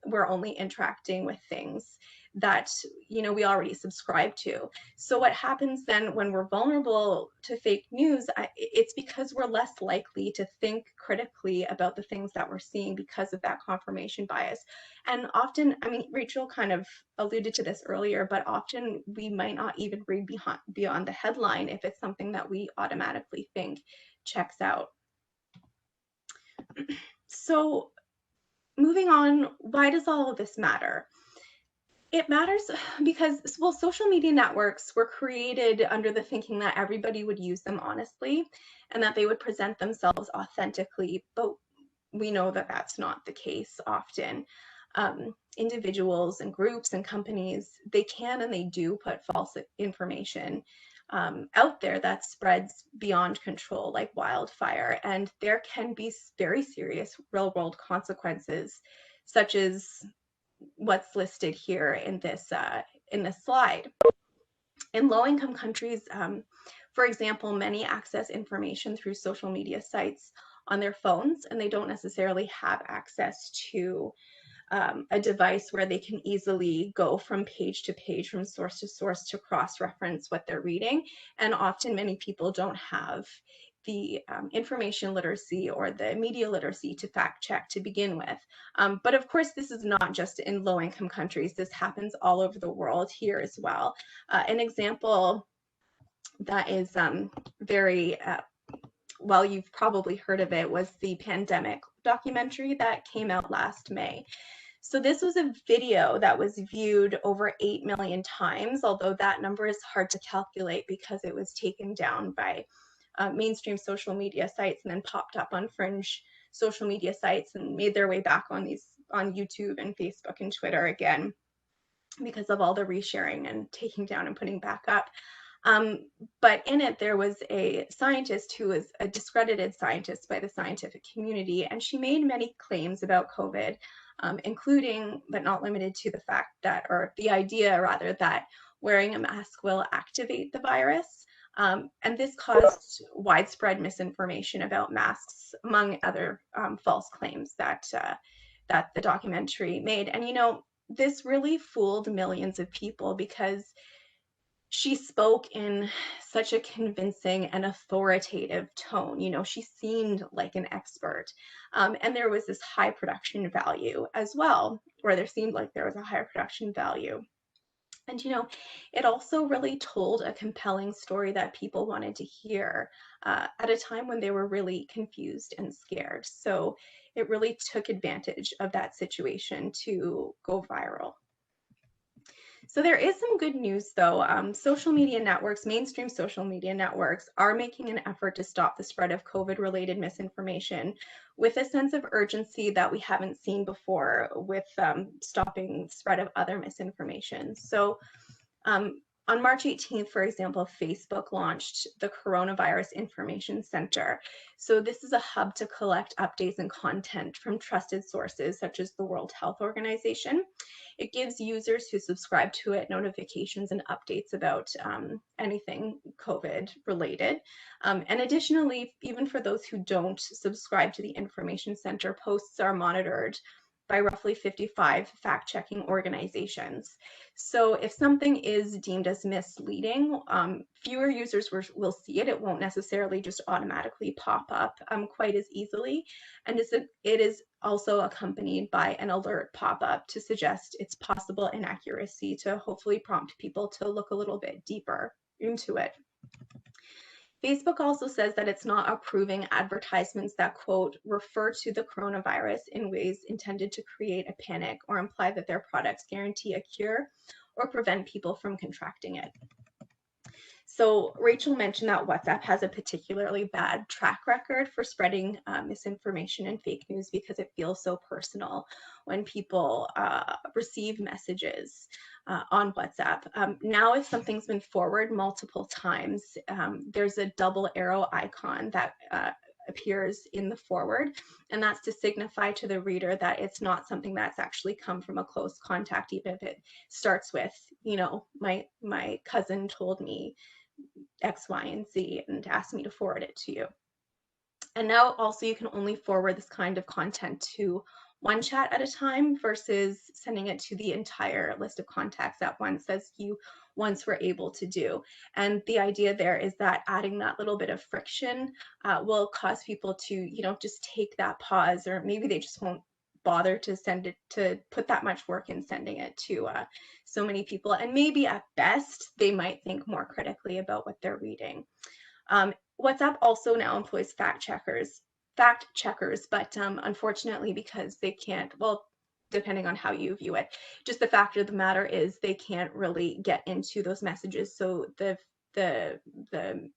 Speaker 1: we're only interacting with things that we already subscribe to. So what happens then when we're vulnerable to fake news, it's because we're less likely to think critically about the things that we're seeing because of that confirmation bias. And often, I mean, Rachel kind of alluded to this earlier, but often we might not even read beyond the headline if it's something that we automatically think checks out. So moving on, why does all of this matter? It matters because, well, social media networks were created under the thinking that everybody would use them honestly and that they would present themselves authentically, but we know that that's not the case often. Individuals and groups and companies, they can and they do put false information out there that spreads beyond control like wildfire, and there can be very serious real-world consequences, such as what's listed here in this slide. In low-income countries, for example, many access information through social media sites on their phones, and they don't necessarily have access to a device where they can easily go from page to page, from source to source, to cross-reference what they're reading. And often many people don't have the information literacy or the media literacy to fact check to begin with. But of course, this is not just in low-income countries. This happens all over the world here as well. An example that is very well, you've probably heard of it, was the pandemic documentary that came out last May. So this was a video that was viewed over 8 million times, although that number is hard to calculate because it was taken down by mainstream social media sites and then popped up on fringe social media sites and made their way back on YouTube and Facebook and Twitter again because of all the resharing and taking down and putting back up. But in it, there was a scientist who was a discredited scientist by the scientific community, and she made many claims about COVID, including, but not limited to, the fact that, or the idea rather, that wearing a mask will activate the virus. And this caused widespread misinformation about masks, among other false claims that the documentary made. And this really fooled millions of people because she spoke in such a convincing and authoritative tone. She seemed like an expert. And there was this high production value as well, or there seemed like there was a higher production value. And, it also really told a compelling story that people wanted to hear at a time when they were really confused and scared. So it really took advantage of that situation to go viral. So there is some good news, though. Social media networks, mainstream social media networks, are making an effort to stop the spread of COVID-related misinformation with a sense of urgency that we haven't seen before with stopping spread of other misinformation. So on March 18th, for example, Facebook launched the Coronavirus Information Center. So this is a hub to collect updates and content from trusted sources such as the World Health Organization. It gives users who subscribe to it notifications and updates about anything COVID related. And additionally, even for those who don't subscribe to the Information Center, posts are monitored by roughly 55 fact-checking organizations. So if something is deemed as misleading, fewer users will see it. It won't necessarily just automatically pop up quite as easily. And it is also accompanied by an alert pop-up to suggest its possible inaccuracy, to hopefully prompt people to look a little bit deeper into it. Facebook also says that it's not approving advertisements that, quote, refer to the coronavirus in ways intended to create a panic or imply that their products guarantee a cure or prevent people from contracting it. So Rachel mentioned that WhatsApp has a particularly bad track record for spreading misinformation and fake news because it feels so personal when people receive messages on WhatsApp. Now, if something's been forwarded multiple times, there's a double arrow icon that appears in the forward, and that's to signify to the reader that it's not something that's actually come from a close contact, even if it starts with, you know, my cousin told me X, Y, and Z and asked me to forward it to you. And now also you can only forward this kind of content to one chat at a time versus sending it to the entire list of contacts at once, as you once were able to do. And the idea there is that adding that little bit of friction will cause people to, you know, just take that pause, or maybe they just won't bother to send it, to put that much work in sending it to so many people. And maybe at best, they might think more critically about what they're reading. WhatsApp also now employs fact checkers, but unfortunately, because they can't, well, depending on how you view it, just the fact of the matter is they can't really get into those messages. So the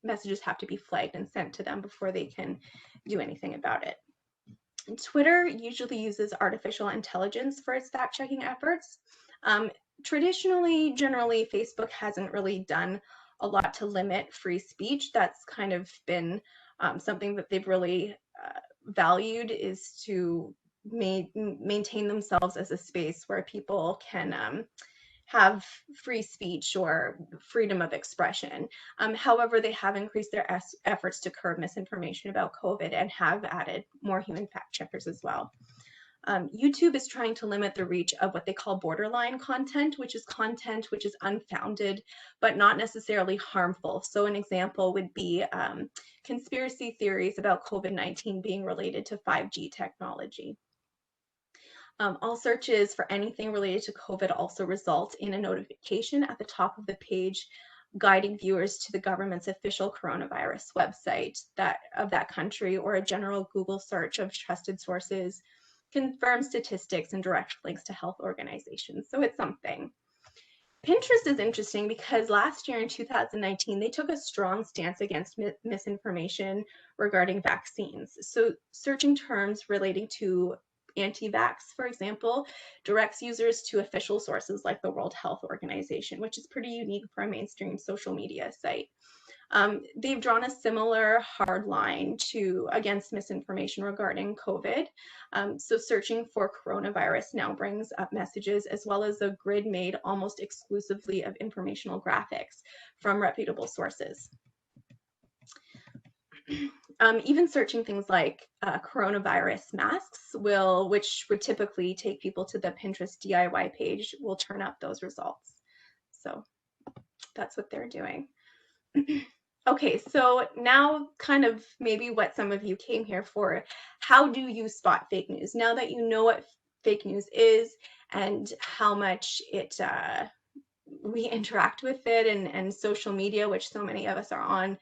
Speaker 1: messages have to be flagged and sent to them before they can do anything about it. And Twitter usually uses artificial intelligence for its fact-checking efforts. Traditionally, generally, Facebook hasn't really done a lot to limit free speech. That's kind of been something that they've really valued, is to maintain themselves as a space where people can have free speech or freedom of expression. However, they have increased their efforts to curb misinformation about COVID and have added more human fact checkers as well. YouTube is trying to limit the reach of what they call borderline content, which is content which is unfounded but not necessarily harmful. So an example would be conspiracy theories about COVID-19 being related to 5G technology. All searches for anything related to COVID also result in a notification at the top of the page guiding viewers to the government's official coronavirus website of that country, or a general Google search of trusted sources, confirmed statistics, and direct links to health organizations. So it's something. Pinterest is interesting because last year in 2019, they took a strong stance against misinformation regarding vaccines. So searching terms relating to anti-vax, for example, directs users to official sources like the World Health Organization, which is pretty unique for a mainstream social media site. They've drawn a similar hard line against misinformation regarding COVID. So searching for coronavirus now brings up messages as well as a grid made almost exclusively of informational graphics from reputable sources. Even searching things like coronavirus masks which would typically take people to the Pinterest DIY page, will turn up those results. So that's what they're doing. Okay, so now kind of maybe what some of you came here for. How do you spot fake news? Now that you know what fake news is and how much we interact with it, and social media, which so many of us are on,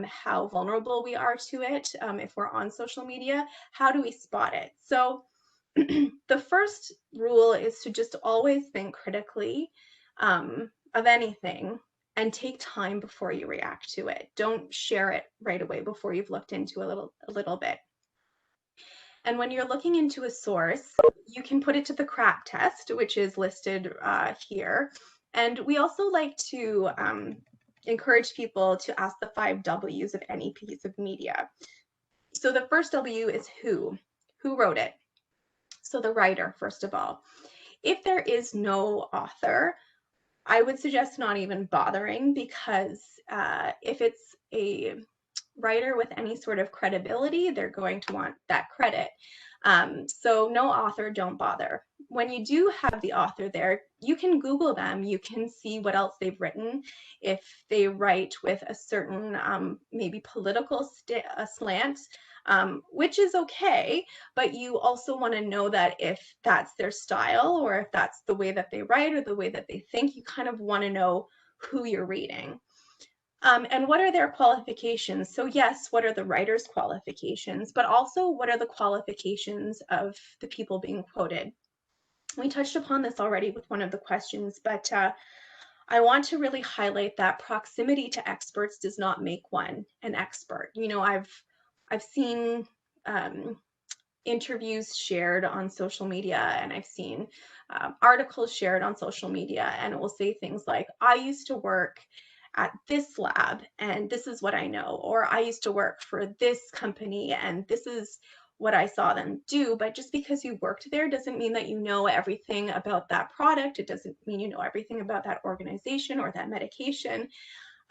Speaker 1: how vulnerable we are to it if we're on social media, how do we spot it? So the first rule is to just always think critically of anything and take time before you react to it. Don't share it right away before you've looked into a little bit. And when you're looking into a source, you can put it to the crack test, which is listed here. And we also like to encourage people to ask the 5 W's of any piece of media. So the first W is who wrote it. So the writer, first of all. If there is no author, I would suggest not even bothering, because if it's a writer with any sort of credibility, they're going to want that credit. So no author, don't bother. When you do have the author there, you can Google them. You can see what else they've written. If they write with a certain maybe political slant, which is okay, but you also want to know that if that's their style, or if that's the way that they write or the way that they think, you kind of want to know who you're reading. And what are their qualifications? So yes, what are the writer's qualifications, but also what are the qualifications of the people being quoted? We touched upon this already with one of the questions, but I want to really highlight that proximity to experts does not make one an expert. You know, I've seen interviews shared on social media, and I've seen articles shared on social media, and it will say things like, I used to work at this lab and this is what I know, or I used to work for this company and this is what I saw them do. But just because you worked there doesn't mean that you know everything about that product. It doesn't mean you know everything about that organization or that medication.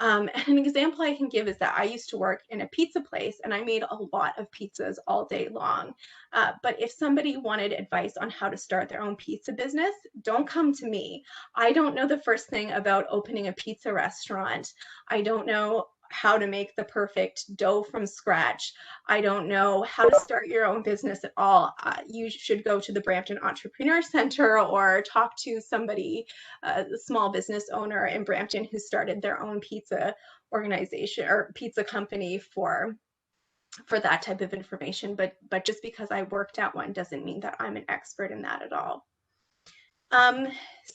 Speaker 1: And an example I can give is that I used to work in a pizza place and I made a lot of pizzas all day long. But if somebody wanted advice on how to start their own pizza business, don't come to me. I don't know the first thing about opening a pizza restaurant. I don't know how to make the perfect dough from scratch. I don't know how to start your own business at all. You should go to the Brampton Entrepreneur Center or talk to somebody, a small business owner in Brampton who started their own pizza organization or pizza company for that type of information. But just because I worked at one doesn't mean that I'm an expert in that at all.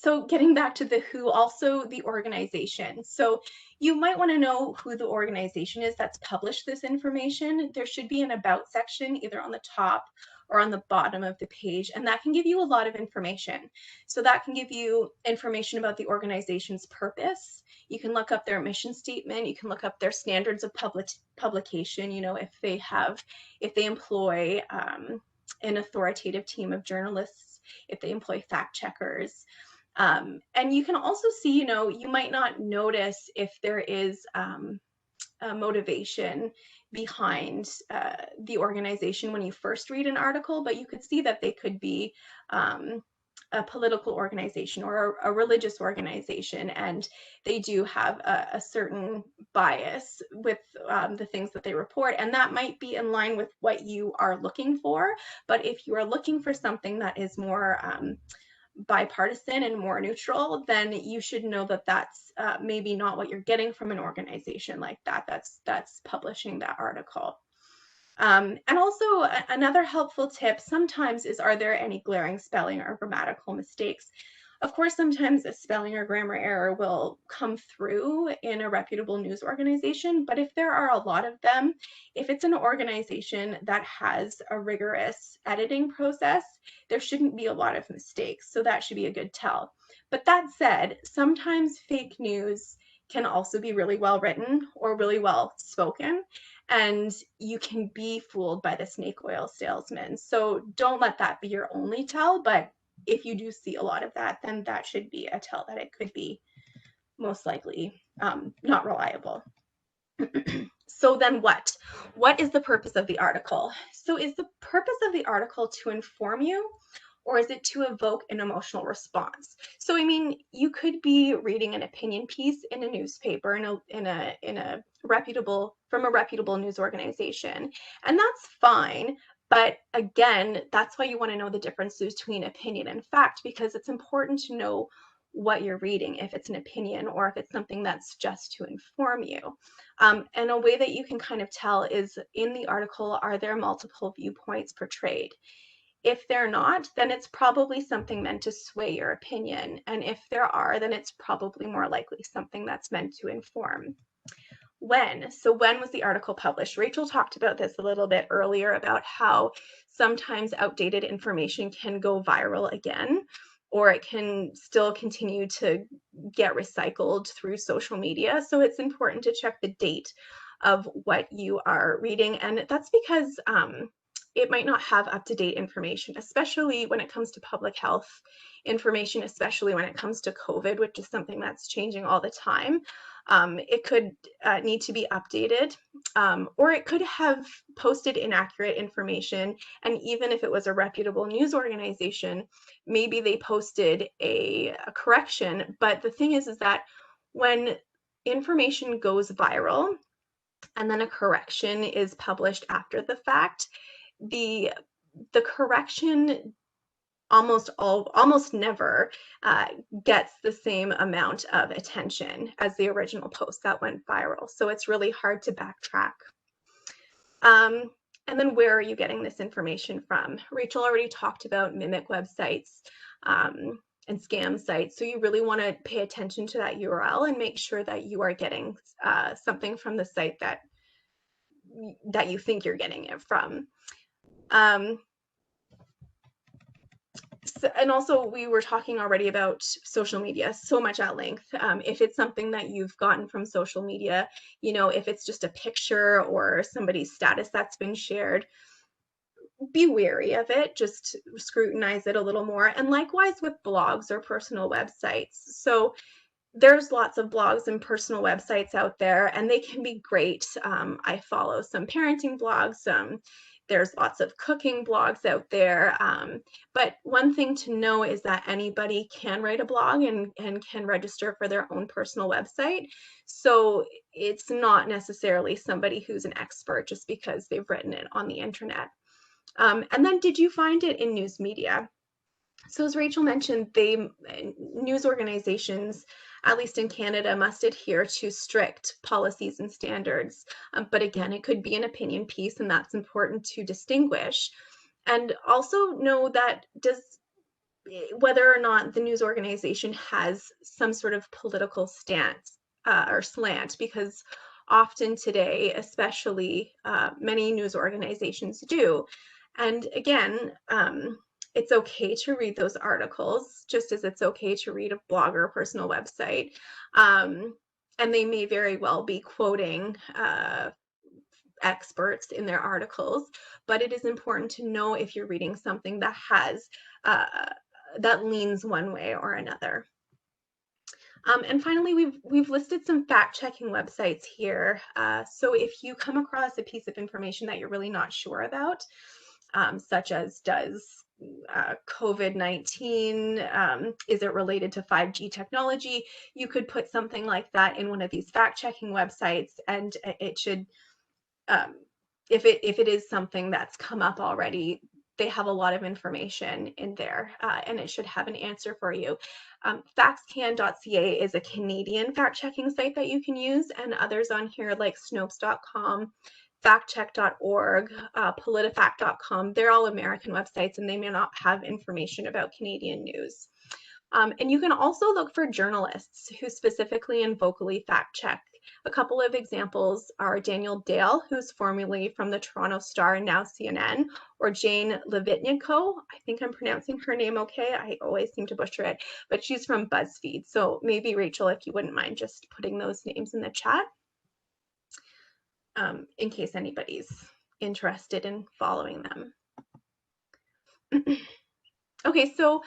Speaker 1: So getting back to the who, also the organization. So you might want to know who the organization is that's published this information. There should be an about section either on the top or on the bottom of the page, and that can give you a lot of information. So that can give you information about the organization's purpose. You can look up their mission statement. You can look up their standards of publication. You know, if they employ an authoritative team of journalists, if they employ fact checkers. And you can also see, you know, you might not notice if there is a motivation behind the organization when you first read an article, but you could see that they could be a political organization or a religious organization, and they do have a certain bias with the things that they report, and that might be in line with what you are looking for. But if you are looking for something that is more bipartisan and more neutral, then you should know that that's maybe not what you're getting from an organization like that that's publishing that article. And also another helpful tip sometimes is, are there any glaring spelling or grammatical mistakes? Of course, sometimes a spelling or grammar error will come through in a reputable news organization, but if there are a lot of them, if it's an organization that has a rigorous editing process, there shouldn't be a lot of mistakes, so that should be a good tell. But that said, sometimes fake news can also be really well written or really well spoken, and you can be fooled by the snake oil salesman. So don't let that be your only tell, but if you do see a lot of that, then that should be a tell that it could be most likely not reliable. So then what? What is the purpose of the article? So is the purpose of the article to inform you, or is it to evoke an emotional response? So I mean, you could be reading an opinion piece in a newspaper in a reputable news organization, and that's fine. But again, that's why you want to know the difference between opinion and fact, because it's important to know what you're reading, if it's an opinion or if it's something that's just to inform you. And a way that you can kind of tell is, in the article, are there multiple viewpoints portrayed? If they're not, then it's probably something meant to sway your opinion. And if there are, then it's probably more likely something that's meant to inform. When? So when was the article published? Rachel talked about this a little bit earlier about how sometimes outdated information can go viral again, or it can still continue to get recycled through social media. So it's important to check the date of what you are reading. And that's because it might not have up-to-date information, especially when it comes to public health information, especially when it comes to COVID, which is something that's changing all the time. It could need to be updated, or it could have posted inaccurate information. And even if it was a reputable news organization, maybe they posted a correction. But the thing is that when information goes viral and then a correction is published after the fact, the correction almost never gets the same amount of attention as the original post that went viral. So it's really hard to backtrack. And then where are you getting this information from? Rachel already talked about mimic websites and scam sites. So you really want to pay attention to that URL and make sure that you are getting something from the site that you think you're getting it from. And also we were talking already about social media so much at length. If it's something that you've gotten from social media, if it's just a picture or somebody's status that's been shared, be wary of it, just scrutinize it a little more. And likewise with blogs or personal websites. So there's lots of blogs and personal websites out there, and they can be great. I follow some parenting blogs. There's lots of cooking blogs out there. But one thing to know is that anybody can write a blog and can register for their own personal website. So it's not necessarily somebody who's an expert just because they've written it on the internet. And then, did you find it in news media? So as Rachel mentioned, news organizations, at least in Canada, must adhere to strict policies and standards. But again, it could be an opinion piece, and that's important to distinguish. And also know that whether or not the news organization has some sort of political stance or slant, because often today, especially many news organizations do. And again, it's okay to read those articles, just as it's okay to read a blog or a personal website. And they may very well be quoting experts in their articles, but it is important to know if you're reading something that has that leans one way or another. And finally, we've listed some fact-checking websites here. So if you come across a piece of information that you're really not sure about, such as does COVID-19, is it related to 5G technology? You could put something like that in one of these fact-checking websites, and it should, if it is something that's come up already, they have a lot of information in there, and it should have an answer for you. Factscan.ca is a Canadian fact-checking site that you can use, and others on here like Snopes.com, factcheck.org, politifact.com, they're all American websites, and they may not have information about Canadian news. And you can also look for journalists who specifically and vocally fact check. A couple of examples are Daniel Dale, who's formerly from the Toronto Star and now CNN, or Jane Levitniko. I think I'm pronouncing her name okay. I always seem to butcher it, but she's from BuzzFeed. So maybe, Rachel, if you wouldn't mind just putting those names in the chat, in case anybody's interested in following them. Okay, so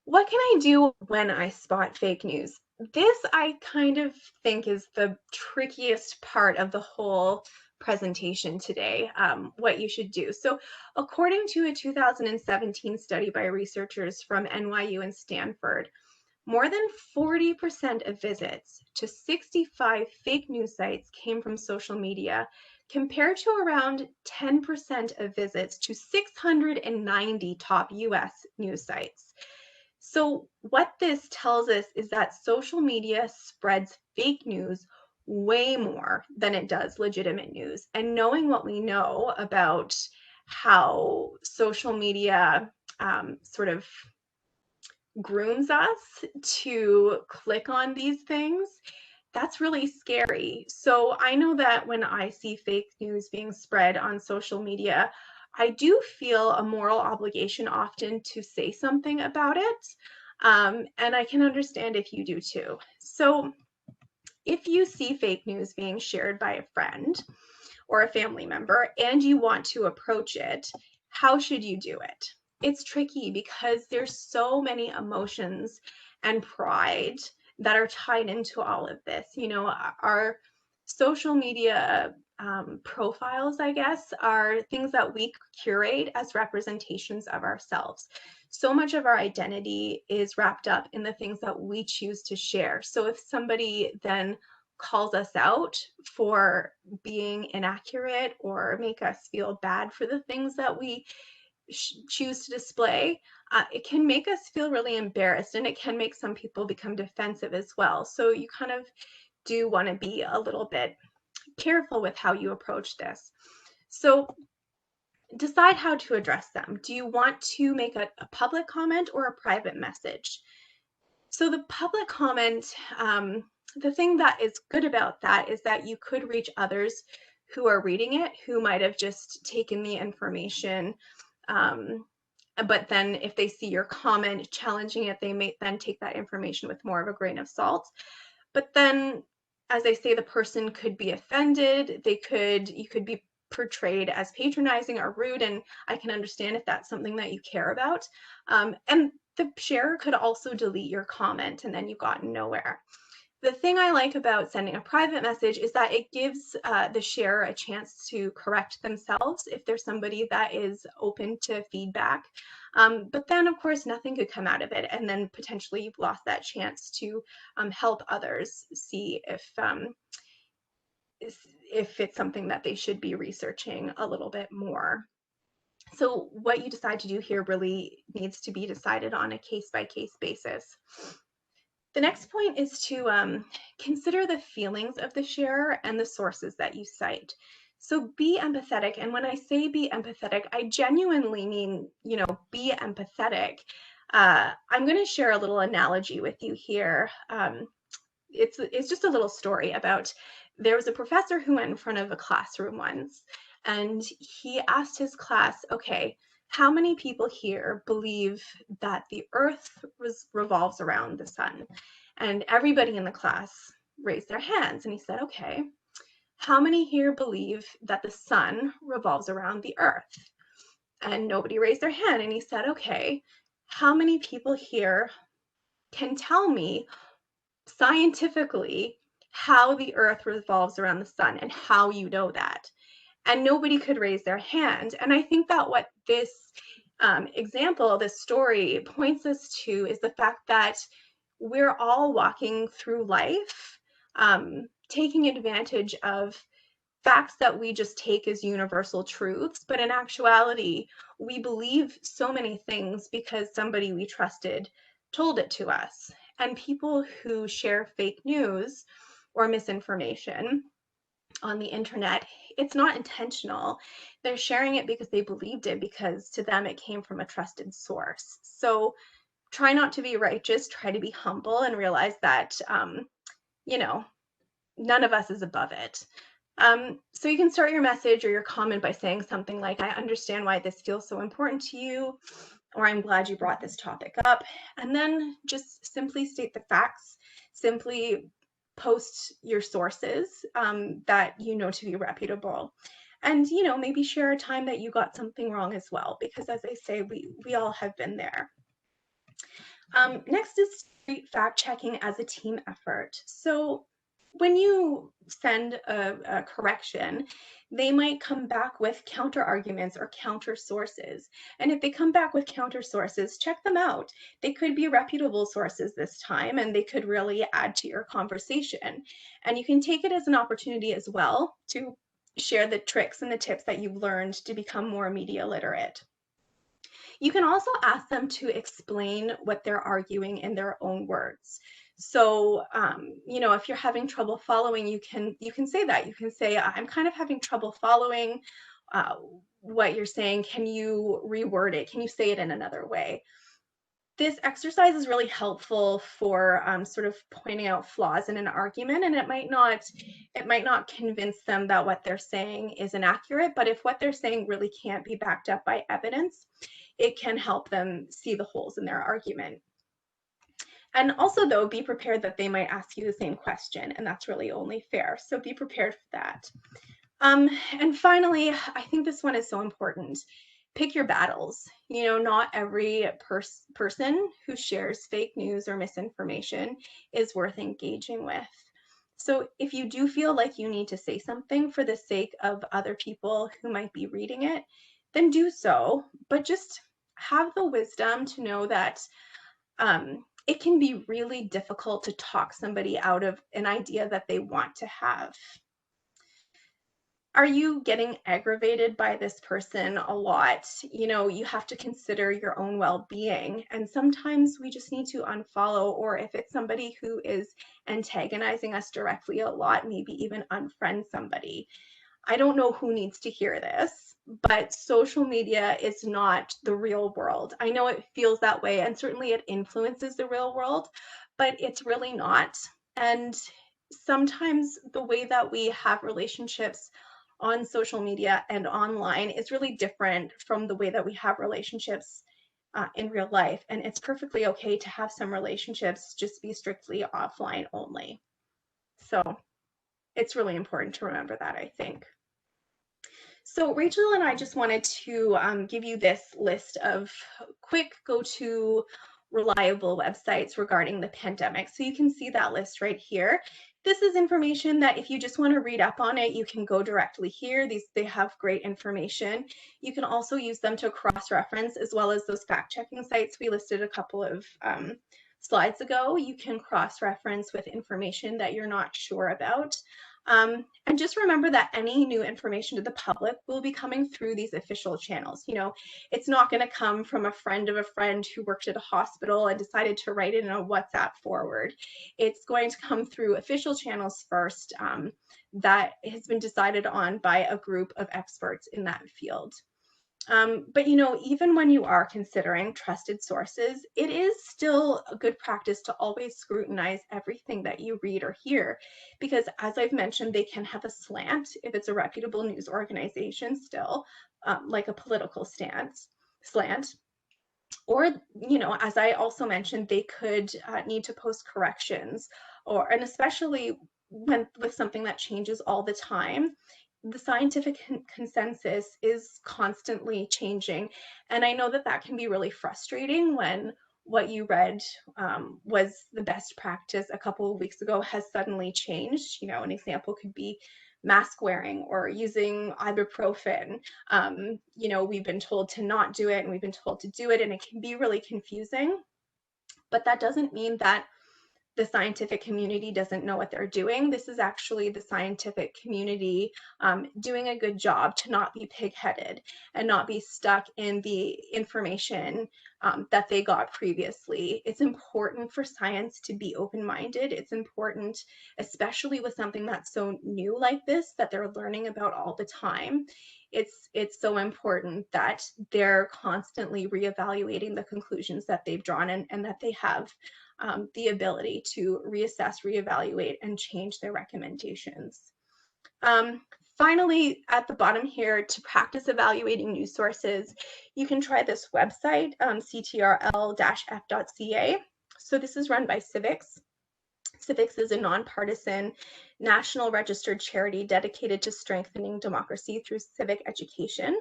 Speaker 1: what can I do when I spot fake news? This, I kind of think, is the trickiest part of the whole presentation today, what you should do. So according to a 2017 study by researchers from NYU and Stanford, more than 40% of visits to 65 fake news sites came from social media, compared to around 10% of visits to 690 top US news sites. So what this tells us is that social media spreads fake news way more than it does legitimate news. And knowing what we know about how social media sort of grooms us to click on these things, that's really scary. So I know that when I see fake news being spread on social media, I do feel a moral obligation often to say something about it. And I can understand if you do too. So if you see fake news being shared by a friend or a family member and you want to approach it, how should you do it? It's tricky because there's so many emotions and pride that are tied into all of this. Our social media profiles, I guess, are things that we curate as representations of ourselves. So much of our identity is wrapped up in the things that we choose to share. So if somebody then calls us out for being inaccurate or make us feel bad for the things that we choose to display, it can make us feel really embarrassed, and it can make some people become defensive as well. So you kind of do want to be a little bit careful with how you approach this. So decide how to address them. Do you want to make a public comment or a private message? So the public comment, the thing that is good about that is that you could reach others who are reading it, who might have just taken the information but then if they see your comment challenging it, they may then take that information with more of a grain of salt. But then, as I say, the person could be offended. You could be portrayed as patronizing or rude, and I can understand if that's something that you care about. And the sharer could also delete your comment, and then you've gotten nowhere. The thing I like about sending a private message is that it gives the sharer a chance to correct themselves if there's somebody that is open to feedback. But then, of course, nothing could come out of it, and then potentially you've lost that chance to help others see if it's something that they should be researching a little bit more. So what you decide to do here really needs to be decided on a case-by-case basis. The next point is to consider the feelings of the sharer and the sources that you cite. So be empathetic. And when I say be empathetic, I genuinely mean, be empathetic. I'm going to share a little analogy with you here. It's just a little story about there was a professor who went in front of a classroom once, and he asked his class, okay, how many people here believe that the earth revolves around the sun? And everybody in the class raised their hands, and he said, okay, how many here believe that the sun revolves around the earth? And nobody raised their hand, and he said, okay, how many people here can tell me scientifically how the earth revolves around the sun and how you know that? And nobody could raise their hand. And I think that what this example, this story points us to is the fact that we're all walking through life, taking advantage of facts that we just take as universal truths, but in actuality, we believe so many things because somebody we trusted told it to us. And people who share fake news or misinformation on the internet, it's not intentional. They're sharing it because they believed it, because to them it came from a trusted source. So try not to be righteous, try to be humble, and realize that, none of us is above it. So you can start your message or your comment by saying something like, I understand why this feels so important to you, or I'm glad you brought this topic up. And then just simply state the facts, simply post your sources that you know to be reputable. And, maybe share a time that you got something wrong as well, because as I say, we all have been there. Next is fact checking as a team effort. So when you send a correction, they might come back with counter arguments or counter sources. And if they come back with counter sources, check them out. They could be reputable sources this time, and they could really add to your conversation. And you can take it as an opportunity as well to share the tricks and the tips that you've learned to become more media literate. You can also ask them to explain what they're arguing in their own words. So, if you're having trouble following, you can say that. You can say, I'm kind of having trouble following what you're saying. Can you reword it? Can you say it in another way? This exercise is really helpful for sort of pointing out flaws in an argument, and it might not convince them that what they're saying is inaccurate, but if what they're saying really can't be backed up by evidence, it can help them see the holes in their argument. And also, though, be prepared that they might ask you the same question, and that's really only fair. So be prepared for that. And finally, I think this one is so important. Pick your battles. Not every person who shares fake news or misinformation is worth engaging with. So if you do feel like you need to say something for the sake of other people who might be reading it, then do so. But just have the wisdom to know that it can be really difficult to talk somebody out of an idea that they want to have. Are you getting aggravated by this person a lot? You have to consider your own well-being, and sometimes we just need to unfollow, or if it's somebody who is antagonizing us directly a lot, maybe even unfriend somebody. I don't know who needs to hear this, but social media is not the real world. I know it feels that way, and certainly it influences the real world, but it's really not. And sometimes the way that we have relationships on social media and online is really different from the way that we have relationships in real life. And it's perfectly okay to have some relationships just be strictly offline only. So it's really important to remember that, I think. So Rachel and I just wanted to give you this list of quick go-to reliable websites regarding the pandemic. So you can see that list right here. This is information that if you just want to read up on it, you can go directly here. They have great information. You can also use them to cross-reference, as well as those fact-checking sites we listed a couple of slides ago. You can cross-reference with information that you're not sure about. And just remember that any new information to the public will be coming through these official channels. You know, it's not going to come from a friend of a friend who worked at a hospital and decided to write it in a WhatsApp forward. It's going to come through official channels first, that has been decided on by a group of experts in that field. But you know, even when you are considering trusted sources, it is still a good practice to always scrutinize everything that you read or hear, because as I've mentioned, they can have a slant if it's a reputable news organization still, like a political slant. Or, you know, as I also mentioned, they could need to post corrections, and especially when with something that changes all the time, the scientific consensus is constantly changing. And I know that that can be really frustrating when what you read was the best practice a couple of weeks ago has suddenly changed. You know, an example could be mask wearing or using ibuprofen. You know, we've been told to not do it and we've been told to do it, and it can be really confusing. But that doesn't mean that the scientific community doesn't know what they're doing. This is actually the scientific community doing a good job to not be pig-headed and not be stuck in the information that they got previously. It's important for science to be open-minded. It's important, especially with something that's so new like this, that they're learning about all the time. It's so important that they're constantly reevaluating the conclusions that they've drawn, and that they have the ability to reassess, reevaluate, and change their recommendations. Finally, at the bottom here, to practice evaluating news sources, you can try this website, ctrl-f.ca. So this is run by Civics. Civics is a nonpartisan, national registered charity dedicated to strengthening democracy through civic education.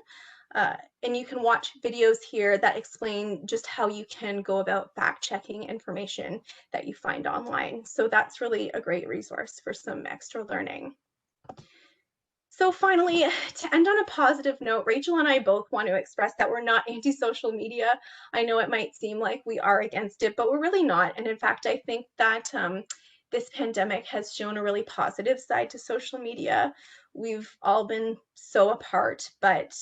Speaker 1: And you can watch videos here that explain just how you can go about fact-checking information that you find online. So that's really a great resource for some extra learning. So finally, to end on a positive note, Rachel and I both want to express that we're not anti-social media. I know it might seem like we are against it, but we're really not. And in fact, I think that this pandemic has shown a really positive side to social media. We've all been so apart, but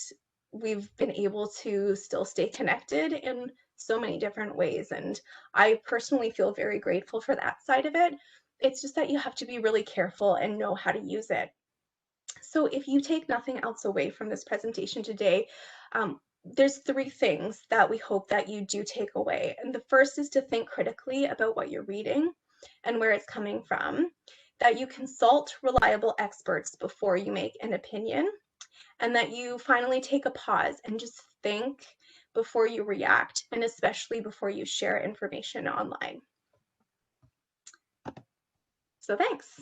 Speaker 1: we've been able to still stay connected in so many different ways. And I personally feel very grateful for that side of it. It's just that you have to be really careful and know how to use it. So if you take nothing else away from this presentation today, there's three things that we hope that you do take away. And the first is to think critically about what you're reading and where it's coming from, that you consult reliable experts before you make an opinion, and that you finally take a pause and just think before you react, and especially before you share information online. So thanks.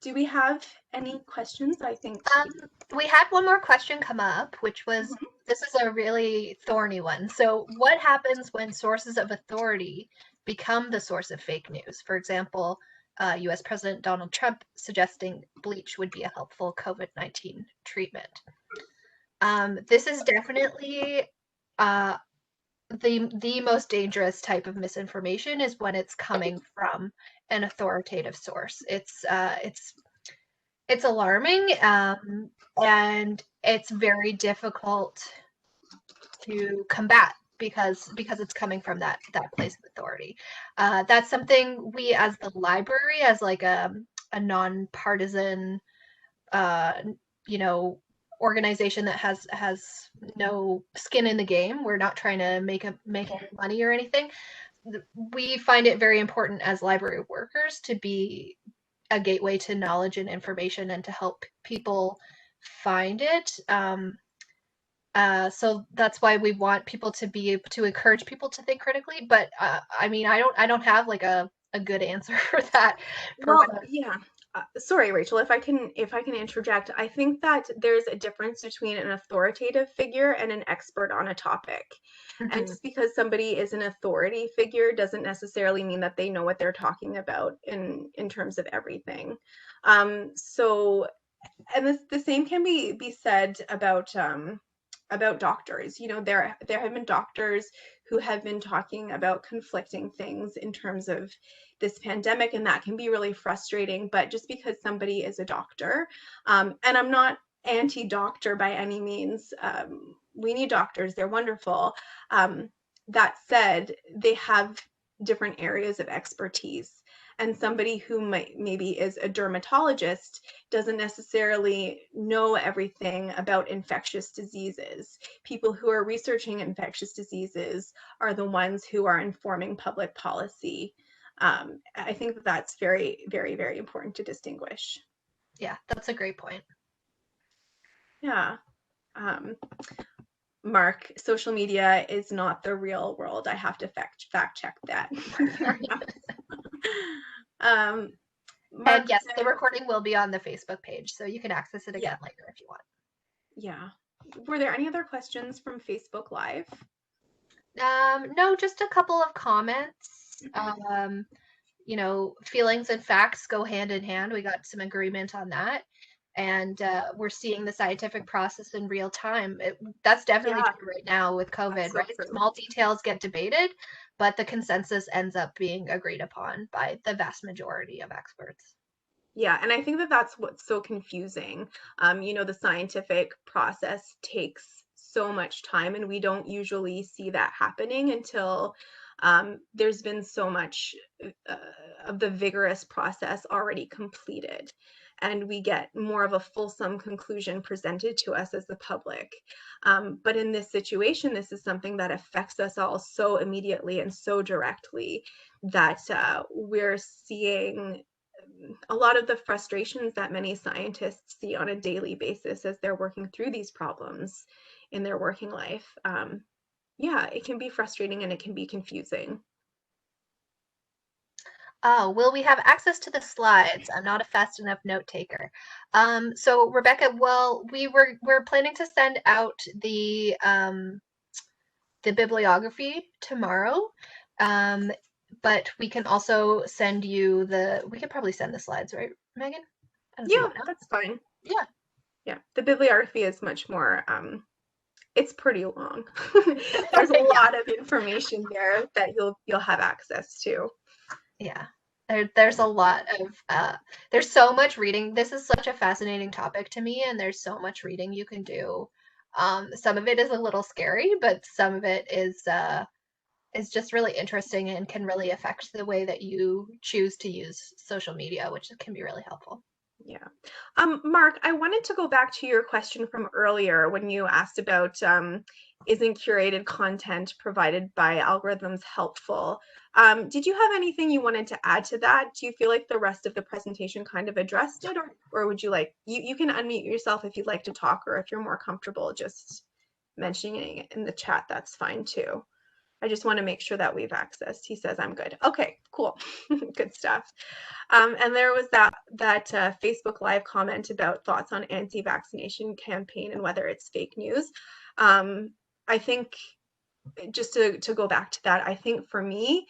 Speaker 1: Do we have any questions? I think
Speaker 2: we had one more question come up, which was, this is a really thorny one. So what happens when sources of authority become the source of fake news? For example, US President Donald Trump suggesting bleach would be a helpful COVID-19 treatment. This is definitely the most dangerous type of misinformation is when it's coming from an authoritative source. It's alarming, and it's very difficult to combat because it's coming from that place of authority. That's something we, as the library, as like a nonpartisan, organization that has no skin in the game. We're not trying to make any money or anything. We find it very important as library workers to be a gateway to knowledge and information and to help people find it. So that's why we want people to be able to encourage people to think critically. But I mean, I don't have like a good answer for that.
Speaker 1: Well, yeah. Sorry, Rachel, if I can interject, I think that there's a difference between an authoritative figure and an expert on a topic. And just because somebody is an authority figure doesn't necessarily mean that they know what they're talking about in terms of everything. So, and the same can be said about doctors. You know, there have been doctors who have been talking about conflicting things in terms of this pandemic, and that can be really frustrating. But just because somebody is a doctor, and I'm not anti-doctor by any means, we need doctors, they're wonderful. That said, they have different areas of expertise, and somebody who maybe is a dermatologist doesn't necessarily know everything about infectious diseases. People who are researching infectious diseases are the ones who are informing public policy. I think that that's very, very, very important to distinguish.
Speaker 2: Yeah, that's a great point.
Speaker 1: Yeah. Mark, social media is not the real world. I have to fact check that. Mark,
Speaker 2: and yes, the recording will be on the Facebook page, so you can access it again later if you want.
Speaker 1: Yeah. Were there any other questions from Facebook Live?
Speaker 2: No, just a couple of comments. You know, feelings and facts go hand in hand. We got some agreement on that. And we're seeing the scientific process in real time. That's definitely true right now with COVID, right? True. Small details get debated, but the consensus ends up being agreed upon by the vast majority of experts.
Speaker 1: Yeah, and I think that that's what's so confusing. You know, the scientific process takes so much time, and we don't usually see that happening until there's been so much of the vigorous process already completed, and we get more of a fulsome conclusion presented to us as the public. But in this situation, this is something that affects us all so immediately and so directly that we're seeing a lot of the frustrations that many scientists see on a daily basis as they're working through these problems in their working life. Yeah, it can be frustrating and it can be confusing.
Speaker 2: Oh, will we have access to the slides? I'm not a fast enough note taker. So Rebecca, well, we're planning to send out the bibliography tomorrow. But we can also send you we could probably send the slides, right, Megan?
Speaker 1: Yeah, that's fine.
Speaker 2: Yeah.
Speaker 1: Yeah, the bibliography is much more, it's pretty long. There's a lot of information there that you'll have access to.
Speaker 2: Yeah. There's a lot of there's so much reading. This is such a fascinating topic to me, and there's so much reading you can do. Some of it is a little scary, but some of it is just really interesting and can really affect the way that you choose to use social media, which can be really helpful.
Speaker 1: Yeah. Mark, I wanted to go back to your question from earlier when you asked about isn't curated content provided by algorithms helpful? Did you have anything you wanted to add to that? Do you feel like the rest of the presentation kind of addressed it, or would you like, you can unmute yourself if you'd like to talk, or if you're more comfortable just mentioning it in the chat, that's fine too. I just want to make sure that we've accessed. He says I'm good. Okay, cool. Good stuff. And there was that Facebook Live comment about thoughts on anti-vaccination campaign and whether it's fake news. I think just to go back to that, I think for me,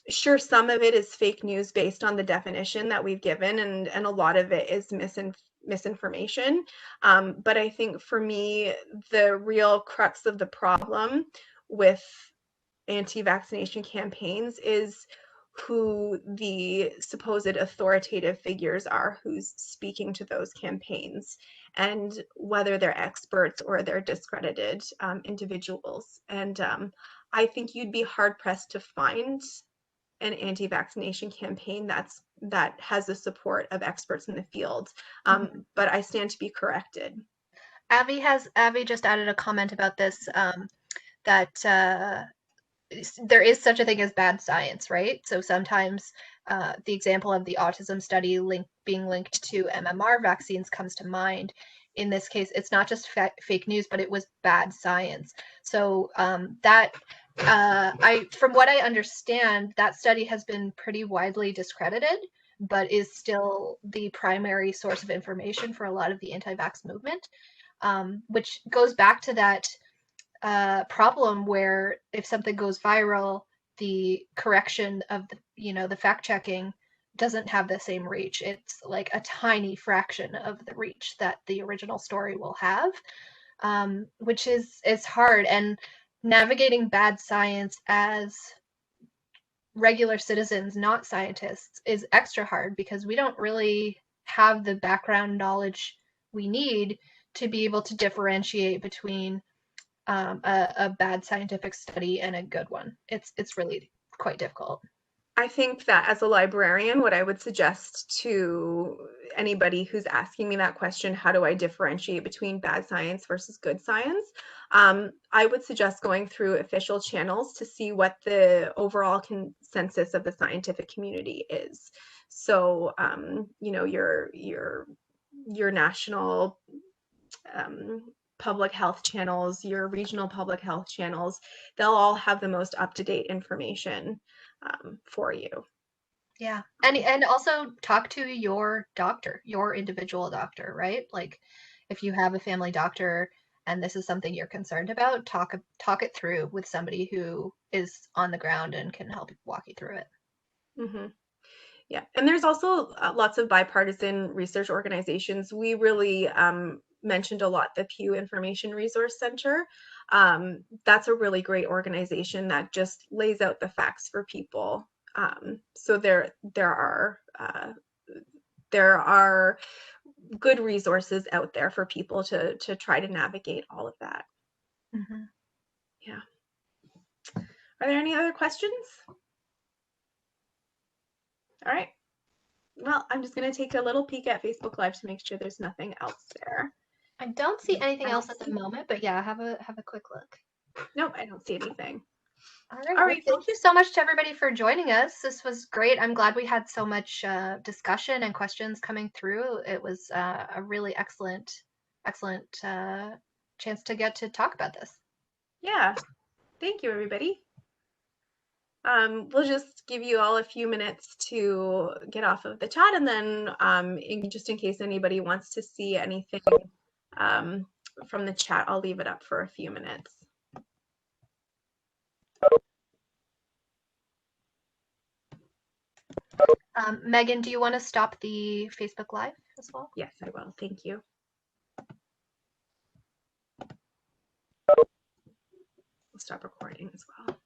Speaker 1: sure, some of it is fake news based on the definition that we've given, and a lot of it is misinformation. But I think for me, the real crux of the problem with anti-vaccination campaigns is who the supposed authoritative figures are who's speaking to those campaigns, and whether they're experts or they're discredited individuals. And I think you'd be hard pressed to find an anti-vaccination campaign that has the support of experts in the field. But I stand to be corrected.
Speaker 2: Avi just added a comment about this, that there is such a thing as bad science, right? So sometimes the example of the autism study being linked to MMR vaccines comes to mind. in this case, it's not just fake news, but it was bad science. So from what I understand, that study has been pretty widely discredited, but is still the primary source of information for a lot of the anti-vax movement, which goes back to that problem where if something goes viral, the correction of the fact checking doesn't have the same reach. It's like a tiny fraction of the reach that the original story will have, which is hard. And navigating bad science as regular citizens, not scientists, is extra hard because we don't really have the background knowledge we need to be able to differentiate between a bad scientific study and a good one. It's really quite difficult.
Speaker 1: I think that as a librarian, what I would suggest to anybody who's asking me that question, how do I differentiate between bad science versus good science? I would suggest going through official channels to see what the overall consensus of the scientific community is. So, your national public health channels, your regional public health channels, they'll all have the most up-to-date information for you.
Speaker 2: Yeah. And also talk to your doctor, your individual doctor, right? Like if you have a family doctor and this is something you're concerned about, talk it through with somebody who is on the ground and can help walk you through it.
Speaker 1: Mm-hmm. Yeah, and there's also lots of bipartisan research organizations. We really mentioned a lot the Pew Information Resource Center. That's a really great organization that just lays out the facts for people. So there are good resources out there for people to try to navigate all of that.
Speaker 2: Mm-hmm.
Speaker 1: Yeah. Are there any other questions? All right. Well, I'm just going to take a little peek at Facebook Live to make sure there's nothing else there.
Speaker 2: I don't see anything else at the moment, but yeah, have a quick look.
Speaker 1: Nope, I don't see anything.
Speaker 2: All right.
Speaker 1: All right.
Speaker 2: Well, thank you so much to everybody for joining us. This was great. I'm glad we had so much discussion and questions coming through. It was a really excellent chance to get to talk about this.
Speaker 1: Yeah. Thank you, everybody. We'll just give you all a few minutes to get off of the chat, and then just in case anybody wants to see anything from the chat, I'll leave it up for a few minutes.
Speaker 2: Megan, do you want to stop the Facebook Live as well?
Speaker 1: Yes, I will. Thank you. We'll stop recording as well.